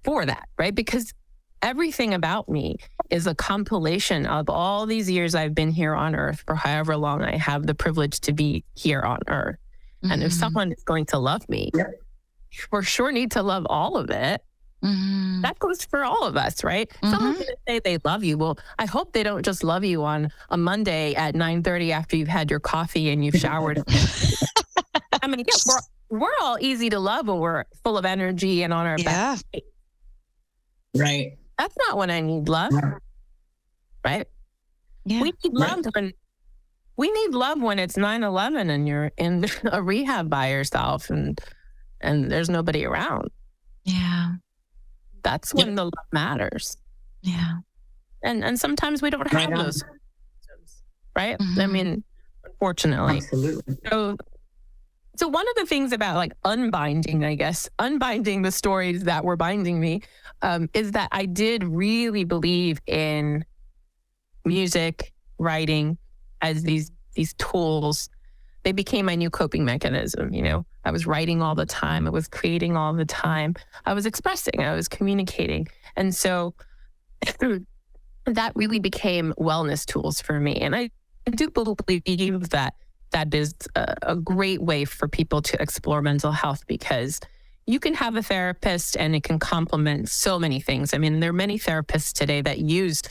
for that, right? Because everything about me is a compilation of all these years I've been here on earth for however long I have the privilege to be here on earth. Mm-hmm. And if someone is going to love me, for sure need to love all of it. Mm-hmm. That goes for all of us, right? Mm-hmm. Someone's going to say they love you. Well, I hope they don't just love you on a Monday at 9:30 after you've had your coffee and you've showered. I mean, yeah, we're all easy to love when we're full of energy and on our back. Right. That's not when I need love. Right? Yeah. We need love when it's 9/11 and you're in a rehab by yourself and there's nobody around. Yeah. That's when the love matters. Yeah. And sometimes we don't have those, right? Mm-hmm. I mean, unfortunately. Absolutely. So one of the things about like unbinding the stories that were binding me, is that I did really believe in music, writing as these tools. They became my new coping mechanism. You know, I was writing all the time. I was creating all the time. I was expressing, I was communicating. And so that really became wellness tools for me. And I do believe that is a great way for people to explore mental health, because you can have a therapist and it can complement so many things. I mean, there are many therapists today that use,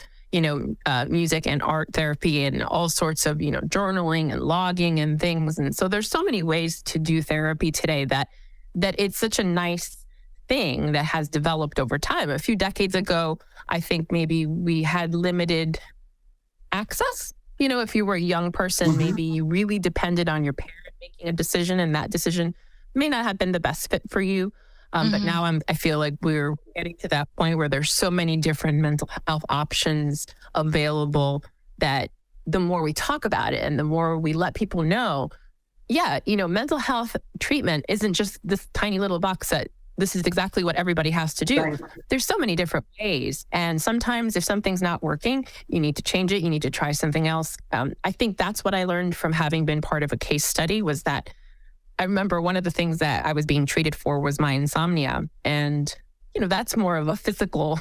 music and art therapy and all sorts of, journaling and logging and things. And so there's so many ways to do therapy today that it's such a nice thing that has developed over time. A few decades ago, I think maybe we had limited access. If you were a young person, maybe you really depended on your parent making a decision, and that decision may not have been the best fit for you. But now I feel like we're getting to that point where there's so many different mental health options available that the more we talk about it and the more we let people know, mental health treatment isn't just this tiny little box that this is exactly what everybody has to do. Right. There's so many different ways. And sometimes if something's not working, you need to change it. You need to try something else. I think that's what I learned from having been part of a case study, was that I remember one of the things that I was being treated for was my insomnia. And, that's more of a physical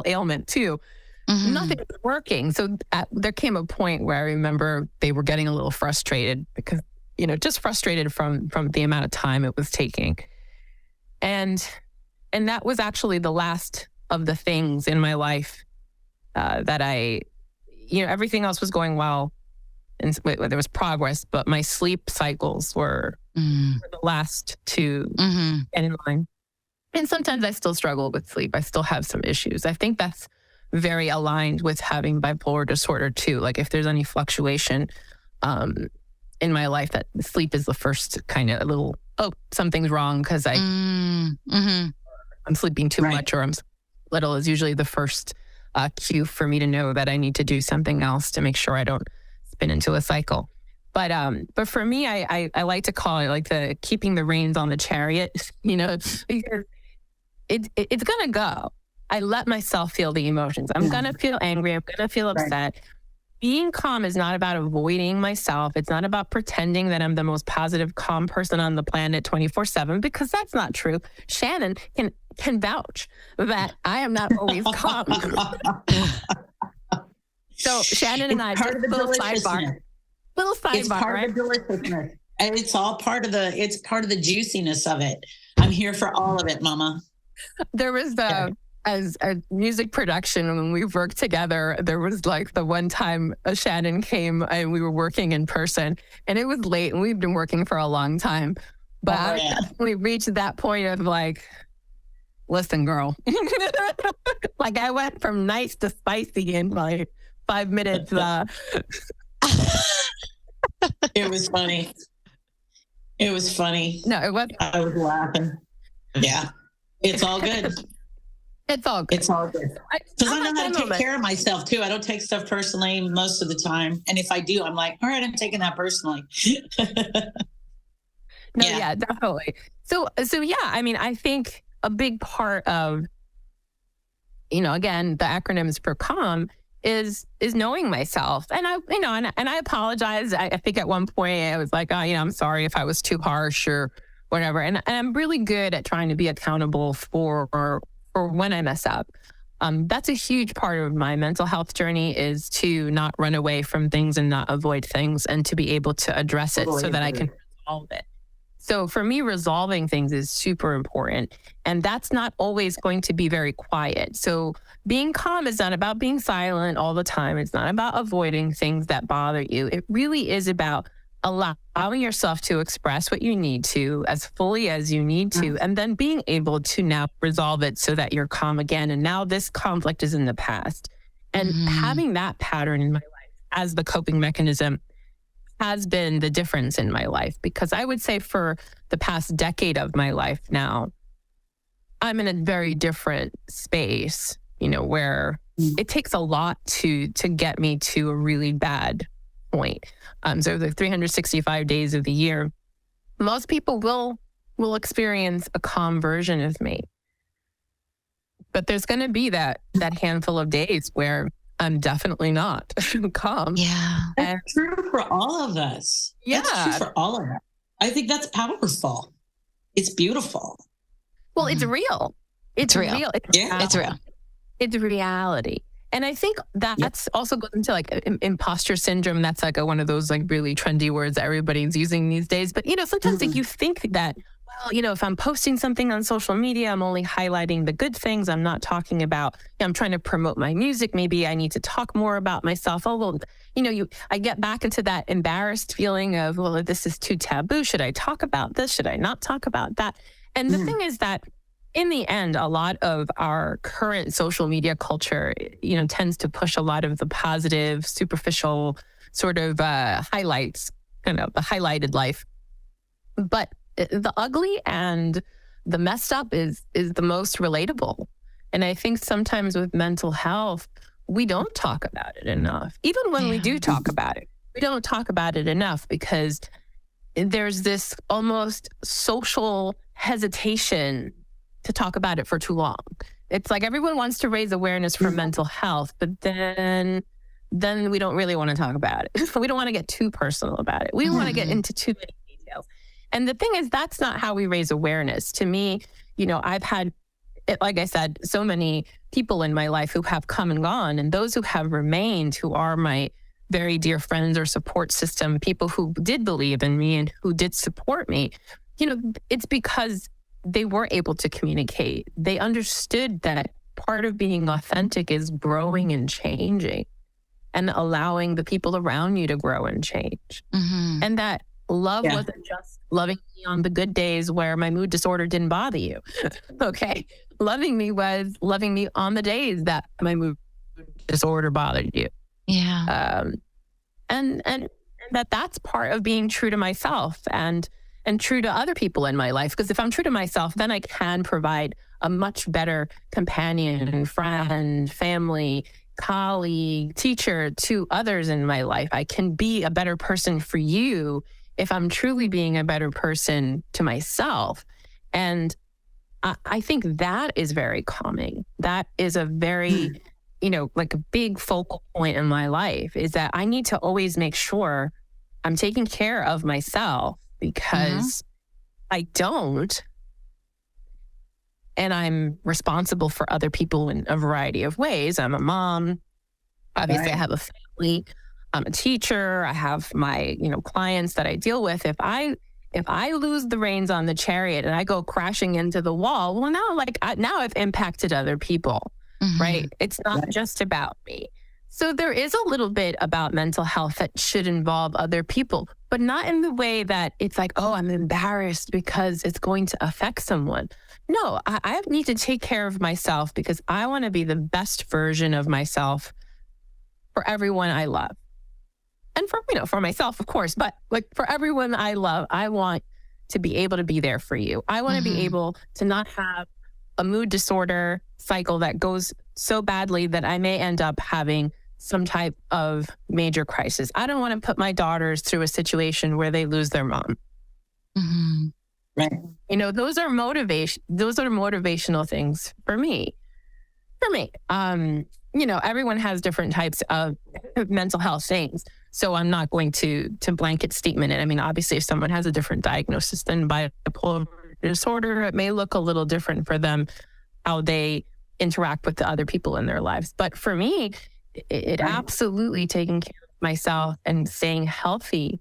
ailment too. Mm-hmm. Nothing was working. So there came a point where I remember they were getting a little frustrated because, just frustrated from the amount of time it was taking. And that was actually the last of the things in my life that I, everything else was going well. And there was progress, but my sleep cycles were the last to get in line. And sometimes I still struggle with sleep. I still have some issues. I think that's very aligned with having bipolar disorder too. Like if there's any fluctuation in my life, that sleep is the first kind of little, something's wrong because I'm sleeping too much or I'm little is usually the first cue for me to know that I need to do something else to make sure I don't spin into a cycle. But for me, I like to call it like the keeping the reins on the chariot, because it's going to go. I let myself feel the emotions. I'm going to feel angry. I'm going to feel upset. Being calm is not about avoiding myself. It's not about pretending that I'm the most positive, calm person on the planet 24/7, because that's not true. Shannon can vouch that I am not always calm. So Shannon and I, just a little sidebar. It's part of the deliciousness. It's all part of the juiciness of it. I'm here for all of it, Mama. There was as a music production, when we worked together, there was like the one time Shannon came and we were working in person, and it was late and we've been working for a long time. But I definitely reached that point of like, listen, girl. Like I went from nice to spicy in like 5 minutes. It was funny. No, it was. I was laughing. Yeah. It's all good. It's all good. Because I know how to take care of myself too. I don't take stuff personally most of the time. And if I do, I'm like, all right, I'm taking that personally. Yeah, definitely. So yeah, I mean, I think a big part of, again, the acronyms for calm is knowing myself. And I apologize. I think at one point I was like, I'm sorry if I was too harsh or whatever. And I'm really good at trying to be accountable for when I mess up. That's a huge part of my mental health journey, is to not run away from things and not avoid things, and to be able to address it so that I can resolve it. So for me, resolving things is super important. And that's not always going to be very quiet. So being calm is not about being silent all the time. It's not about avoiding things that bother you. It really is about allowing yourself to express what you need to as fully as you need to, and then being able to now resolve it so that you're calm again. And now this conflict is in the past. And having that pattern in my life as the coping mechanism has been the difference in my life, because I would say for the past decade of my life now, I'm in a very different space, where it takes a lot to get me to a really bad point. So the 365 days of the year, most people will experience a calm version of me. But there's going to be that handful of days where I'm definitely not calm. Yeah. That's true for all of us. Yeah. That's true for all of us. I think that's powerful. It's beautiful. Well, it's real. It's real. It's real. It's reality. And I think that's also goes into like imposter syndrome. That's like one of those like really trendy words that everybody's using these days. But, sometimes like you think that, well, if I'm posting something on social media, I'm only highlighting the good things. I'm not talking about, I'm trying to promote my music. Maybe I need to talk more about myself. Oh, well, I get back into that embarrassed feeling of, well, this is too taboo. Should I talk about this? Should I not talk about that? And the thing is that in the end, a lot of our current social media culture, tends to push a lot of the positive, superficial sort of highlights, kind of the highlighted life. But the ugly and the messed up is the most relatable. And I think sometimes with mental health, we don't talk about it enough. Even when we do talk about it, we don't talk about it enough, because there's this almost social hesitation to talk about it for too long. It's like everyone wants to raise awareness for mental health, but then we don't really want to talk about it. We don't want to get too personal about it. We don't want to get into too many details. And the thing is, that's not how we raise awareness. To me, I've had, like I said, so many people in my life who have come and gone, and those who have remained, who are my very dear friends or support system, people who did believe in me and who did support me. It's because they were able to communicate. They understood that part of being authentic is growing and changing and allowing the people around you to grow and change. And that love wasn't just loving me on the good days where my mood disorder didn't bother you. Okay. Loving me was loving me on the days that my mood disorder bothered you. Yeah. And that's part of being true to myself and true to other people in my life. Because if I'm true to myself, then I can provide a much better companion, friend, family, colleague, teacher to others in my life. I can be a better person for you if I'm truly being a better person to myself. And I think that is very calming. That is a very, like a big focal point in my life, is that I need to always make sure I'm taking care of myself, because I don't, and I'm responsible for other people in a variety of ways. I'm a mom. Obviously, I have a family. I'm a teacher. I have my, clients that I deal with. If I lose the reins on the chariot and I go crashing into the wall, well, now I've impacted other people, right? It's not just about me. So there is a little bit about mental health that should involve other people, but not in the way that it's like, oh, I'm embarrassed because it's going to affect someone. No, I need to take care of myself because I want to be the best version of myself for everyone I love. And for myself, of course, but like for everyone I love, I want to be able to be there for you. I want to be able to not have a mood disorder cycle that goes so badly that I may end up having some type of major crisis. I don't want to put my daughters through a situation where they lose their mom. Right. Those are motivational things for me. Everyone has different types of mental health things. So I'm not going to blanket statement it. I mean, obviously, if someone has a different diagnosis than bipolar disorder, it may look a little different for them, how they interact with the other people in their lives. But for me, it absolutely taking care of myself and staying healthy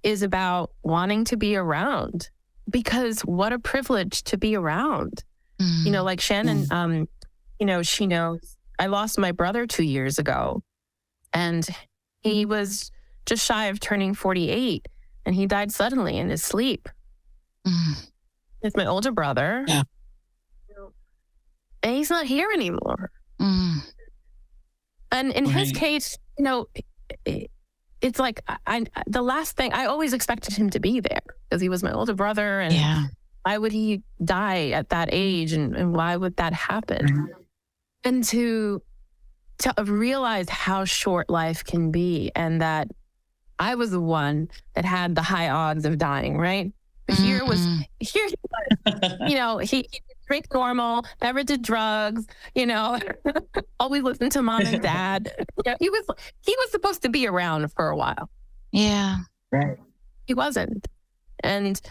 is about wanting to be around, because what a privilege to be around. You know, like Shannon, you know, she knows I lost my brother 2 years ago, and he was just shy of turning 48, and he died suddenly in his sleep. It's my older brother. Yeah. And he's not here anymore. And in his case, you know, it's like the last thing, I always expected him to be there because he was my older brother. And why would he die at that age? And why would that happen? And to realize how short life can be, and that I was the one that had the high odds of dying, right? But here he was, you know, he drank normal, never did drugs, you know, always listened to mom and dad. Yeah, he was supposed to be around for a while. Yeah. Right. He wasn't. And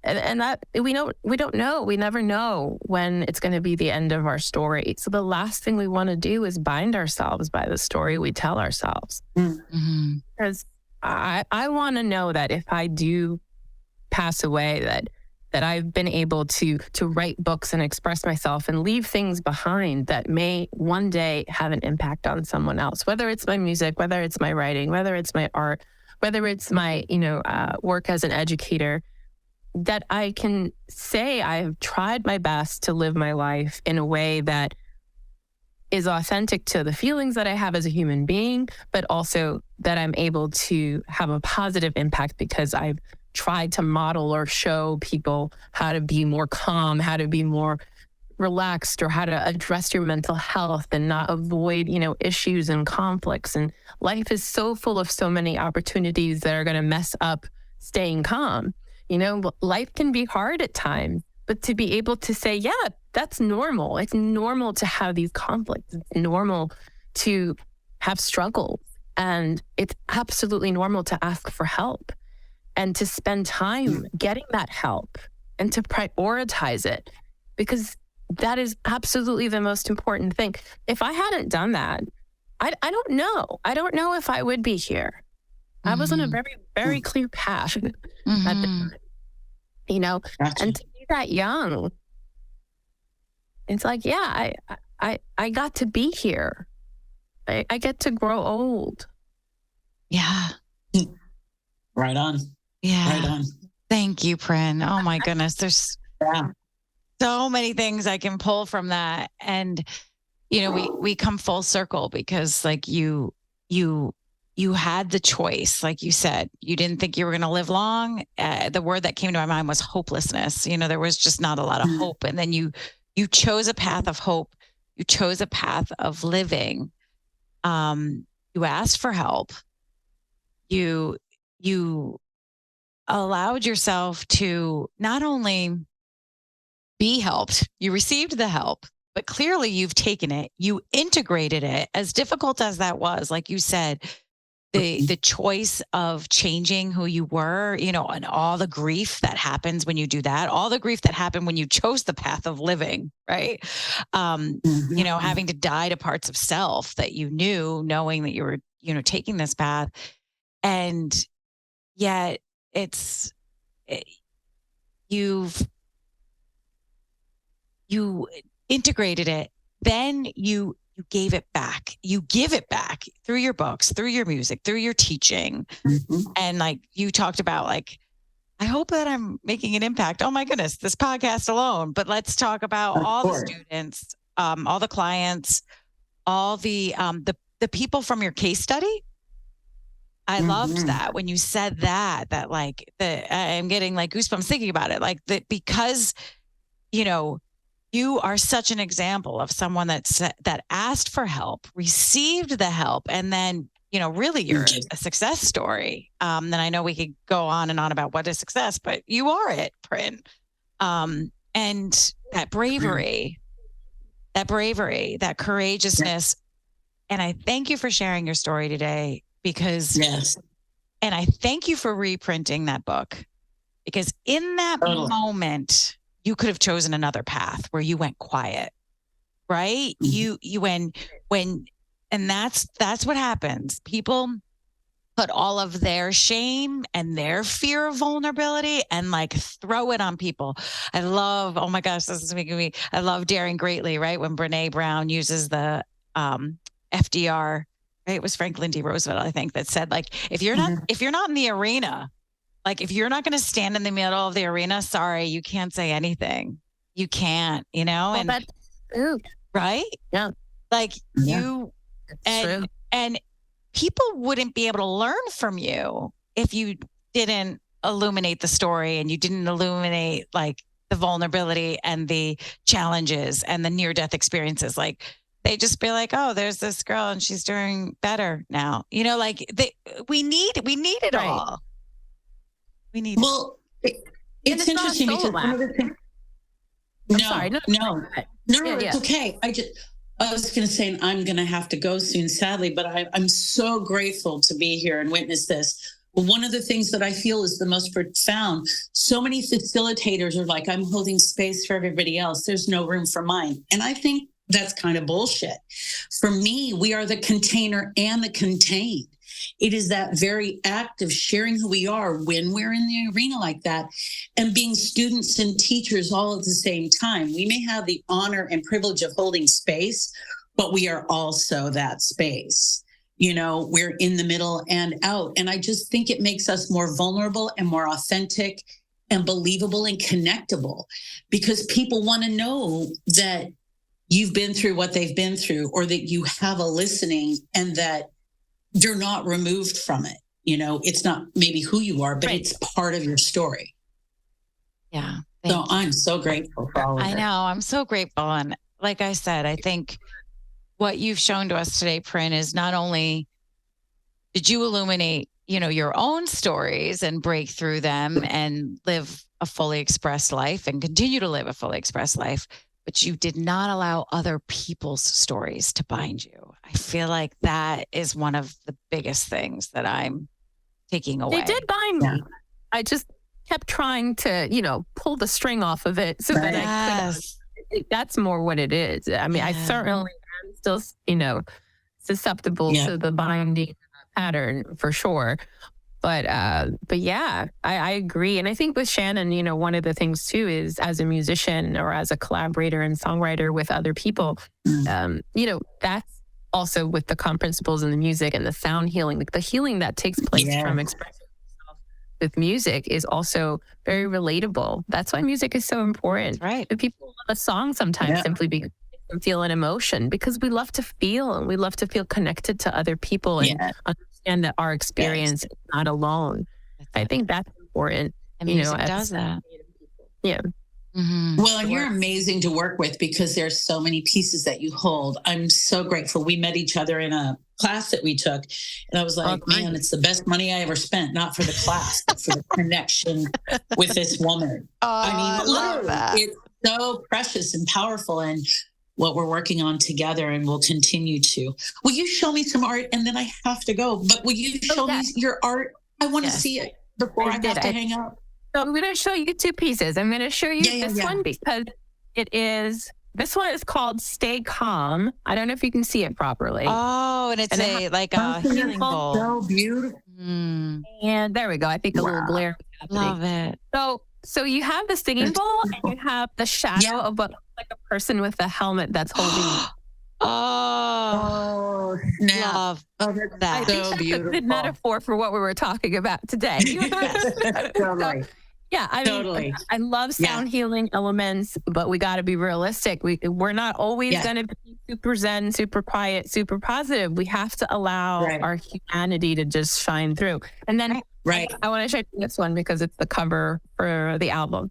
that we don't know. We never know when it's going to be the end of our story. So the last thing we want to do is bind ourselves by the story we tell ourselves. Because I want to know that if I do pass away, that I've been able to write books and express myself and leave things behind that may one day have an impact on someone else, whether it's my music, whether it's my writing, whether it's my art, whether it's my, work as an educator, that I can say I have tried my best to live my life in a way that is authentic to the feelings that I have as a human being, but also that I'm able to have a positive impact because I've tried to model or show people how to be more calm, how to be more relaxed, or how to address your mental health and not avoid, issues and conflicts. And life is so full of so many opportunities that are going to mess up staying calm. Life can be hard at times, but to be able to say, yeah, that's normal. It's normal to have these conflicts. It's normal to have struggles. And it's absolutely normal to ask for help and to spend time getting that help and to prioritize it, because that is absolutely the most important thing. If I hadn't done that, I don't know. I don't know if I would be here. I was on a very, very clear path at the time, Gotcha. And to be that young, it's like, yeah, I got to be here. I get to grow old. Yeah. Right on. Yeah. Right on. Thank you, Prin. Oh my goodness. There's so many things I can pull from that. And, we come full circle because like you had the choice. Like you said, you didn't think you were going to live long. The word that came to my mind was hopelessness. There was just not a lot of hope. And then you chose a path of hope. You chose a path of living. You asked for help. You allowed yourself to not only be helped, you received the help, but clearly you've taken it, you integrated it, as difficult as that was. Like you said, the choice of changing who you were, and all the grief that happens when you do that, all the grief that happened when you chose the path of living, right? Having to die to parts of self that you knew, knowing that you were, taking this path. And yet you integrated it, then you gave it back. You give it back through your books, through your music, through your teaching. And like you talked about, like, I hope that I'm making an impact. Oh my goodness, this podcast alone. But let's talk about all the students, all the clients, all the people from your case study. I loved that when you said that like I'm getting like goosebumps thinking about it. Like that, because, you are such an example of someone that asked for help, received the help, and then, really you're a success story. Then I know we could go on and on about what is success, but you are it, Prin. And that bravery, that courageousness. And I thank you for sharing your story today, because and I thank you for reprinting that book, because in that moment, you could have chosen another path where you went quiet. right? And that's what happens. People put all of their shame and their fear of vulnerability and like throw it on people. I love, oh my gosh, this is making me, I love Daring Greatly, right? When Brene Brown uses the FDR, right? It was Franklin D. Roosevelt, I think, that said, like, if you're not in the arena, like if you're not going to stand in the middle of the arena, sorry, you can't say anything. You can't, you know? Well, and that's true. Right? Yeah. Like True. and people wouldn't be able to learn from you if you didn't illuminate the story and you didn't illuminate like the vulnerability and the challenges and the near-death experiences. Like they just be like, oh, there's this girl and she's doing better now. You know, like we need it all. We need Well, it's interesting because one of the things. No, it's okay. I was going to say, and I'm going to have to go soon, sadly, but I'm so grateful to be here and witness this. One of the things that I feel is the most profound, so many facilitators are like, I'm holding space for everybody else. There's no room for mine. And I think that's kind of bullshit. For me, we are the container and the contained. It is that very act of sharing who we are when we're in the arena like that and being students and teachers all at the same time. We may have the honor and privilege of holding space, but we are also that space. You know, we're in the middle and out. And I just think it makes us more vulnerable and more authentic and believable and connectable because people want to know that you've been through what they've been through or that you have a listening and that you're not removed from it. You know, it's not maybe who you are, but it's part of your story. Yeah. So I'm so grateful for all of it. I know. I'm so grateful. And like I said, I think what you've shown to us today, Prin, is not only did you illuminate, you know, your own stories and break through them and live a fully expressed life and continue to live a fully expressed life, but you did not allow other people's stories to bind you. I feel like that is one of the biggest things that I'm taking away. They did bind me. I just kept trying to, you know, pull the string off of it so that I could. That's more what it is. I mean, I certainly am still, you know, susceptible to the binding pattern for sure. But yeah, I agree. And I think with Shannon, you know, one of the things too is as a musician or as a collaborator and songwriter with other people, you know, that's also with the calm principles and the music and the sound healing, like the healing that takes place from expressing yourself with music is also very relatable. That's why music is so important. Right. But people love a song sometimes simply because they feel an emotion because we love to feel and we love to feel connected to other people and understand that our experience is not alone. I think that's important. And music does that. Yeah. Mm-hmm. Well, and you're amazing to work with because there's so many pieces that you hold. I'm so grateful. We met each other in a class that we took. And I was like, man, it's the best money I ever spent, not for the class, but for the connection with this woman. I mean, literally, it's so precious and powerful. And what we're working on together and will continue to. Will you show me some art? And then I have to go. But will you show me your art? I want to see it before I have to hang up. So I'm going to show you two pieces. I'm going to show you this one because this one is called Stay Calm. I don't know if you can see it properly. Oh, and it's a healing bowl. So beautiful. Mm. And there we go. I think a little glare. Love it. So you have the singing bowl and you have the shadow of what looks like a person with a helmet that's holding. Love that. I think that's a good metaphor for what we were talking about today. Totally. Yeah, I mean, I love sound healing elements, but we got to be realistic. We're not always going to be super zen, super quiet, super positive. We have to allow our humanity to just shine through. And then I want to show you this one because it's the cover for the album.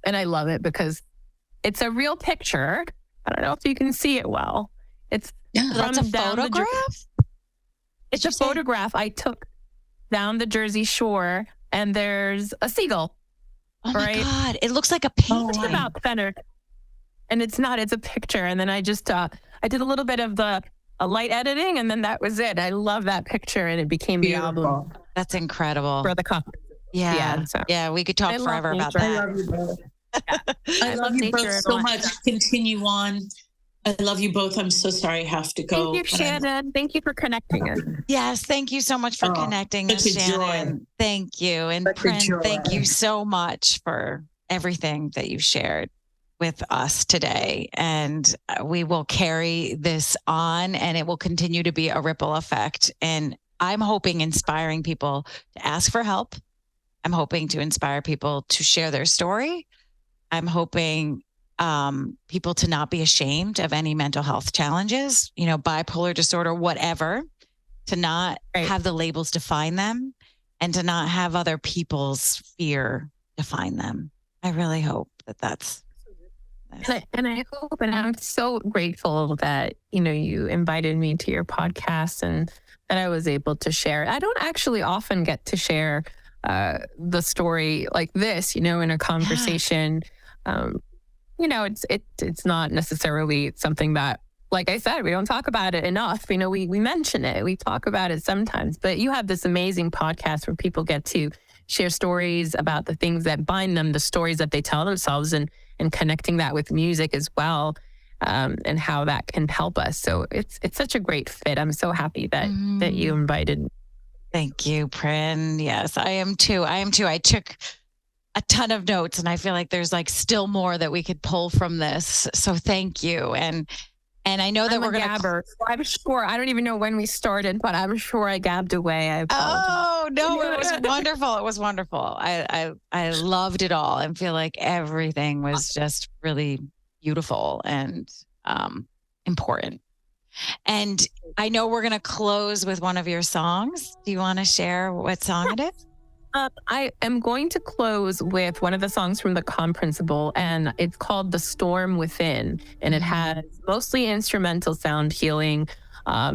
And I love it because it's a real picture. I don't know if you can see it well. It's that's a photograph? It's a photograph I took down the Jersey Shore. And there's a seagull. Oh my God. It looks like a painting. It's about centered. And it's not, it's a picture. And then I just, I did a little bit of the light editing and then that was it. I love that picture and it became the album. That's incredible. For the cover. Yeah. We could talk forever about that. I love you both. I love you both so much. Continue on. I love you both. I'm so sorry I have to go. Thank you, Shannon. Thank you for connecting us. Yes, thank you so much for connecting us, such a Shannon. joy. Thank you. And Such a Prin, joy. thank you so much for everything that you shared with us today. And we will carry this on, and it will continue to be a ripple effect. And I'm hoping inspiring people to ask for help. I'm hoping to inspire people to share their story. I'm hoping people to not be ashamed of any mental health challenges, bipolar disorder, whatever, to not have the labels define them, and to not have other people's fear define them. I really hope that that's. And I hope, and I'm so grateful that, you invited me to your podcast and that I was able to share. I don't actually often get to share the story like this, in a conversation. It's not necessarily something that, like I said, we don't talk about it enough. We mention it, we talk about it sometimes, but you have this amazing podcast where people get to share stories about the things that bind them, the stories that they tell themselves, and connecting that with music as well, and how that can help us. So it's such a great fit. I'm so happy that you invited me. Thank you, Prin. Yes, I am too. I took a ton of notes, and I feel like there's still more that we could pull from this. So thank you. And I know that we're going to. I'm sure. I don't even know when we started, but I'm sure I gabbed away. I apologize. Oh no, it was wonderful. It was wonderful. I loved it all, and feel like everything was just really beautiful and important. And I know we're going to close with one of your songs. Do you want to share what song it is? I am going to close with one of the songs from the Calm Principle, and it's called The Storm Within. And it has mostly instrumental sound healing,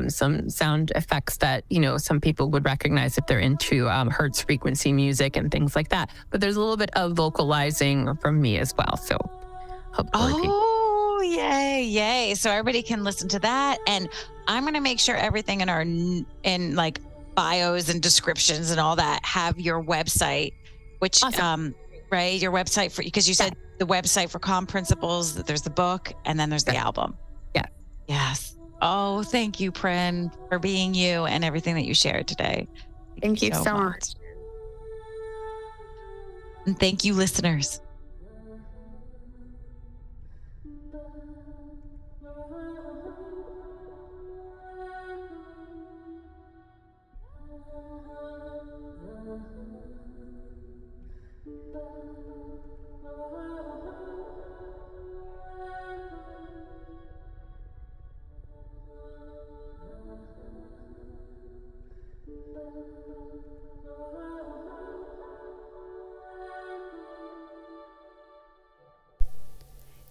some sound effects that, some people would recognize if they're into Hertz frequency music and things like that. But there's a little bit of vocalizing from me as well. So hopefully yay. So everybody can listen to that. And I'm going to make sure everything in bios and descriptions and all that have your website, which awesome. Your website because you said the website for Calm Principles, there's the book, and then there's the album. Yes. Oh, thank you, Prin, for being you and everything that you shared today. Thank you so much. And thank you, listeners.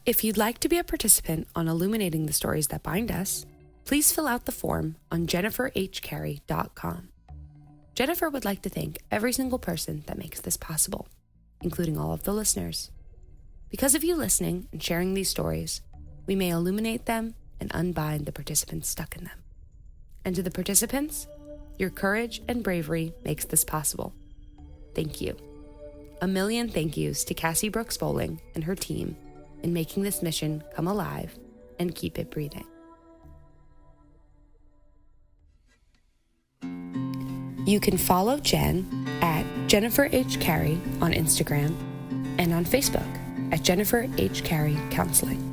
If you'd like to be a participant on Illuminating the Stories That Bind Us, please fill out the form on jenniferhcarey.com. Jennifer would like to thank every single person that makes this possible, including all of the listeners. Because of you listening and sharing these stories, we may illuminate them and unbind the participants stuck in them. And to the participants, your courage and bravery makes this possible. Thank you. A million thank yous to Cassie Brooks Bowling and her team in making this mission come alive and keep it breathing. You can follow Jen at Jennifer H. Carey on Instagram and on Facebook at Jennifer H. Carey Counseling.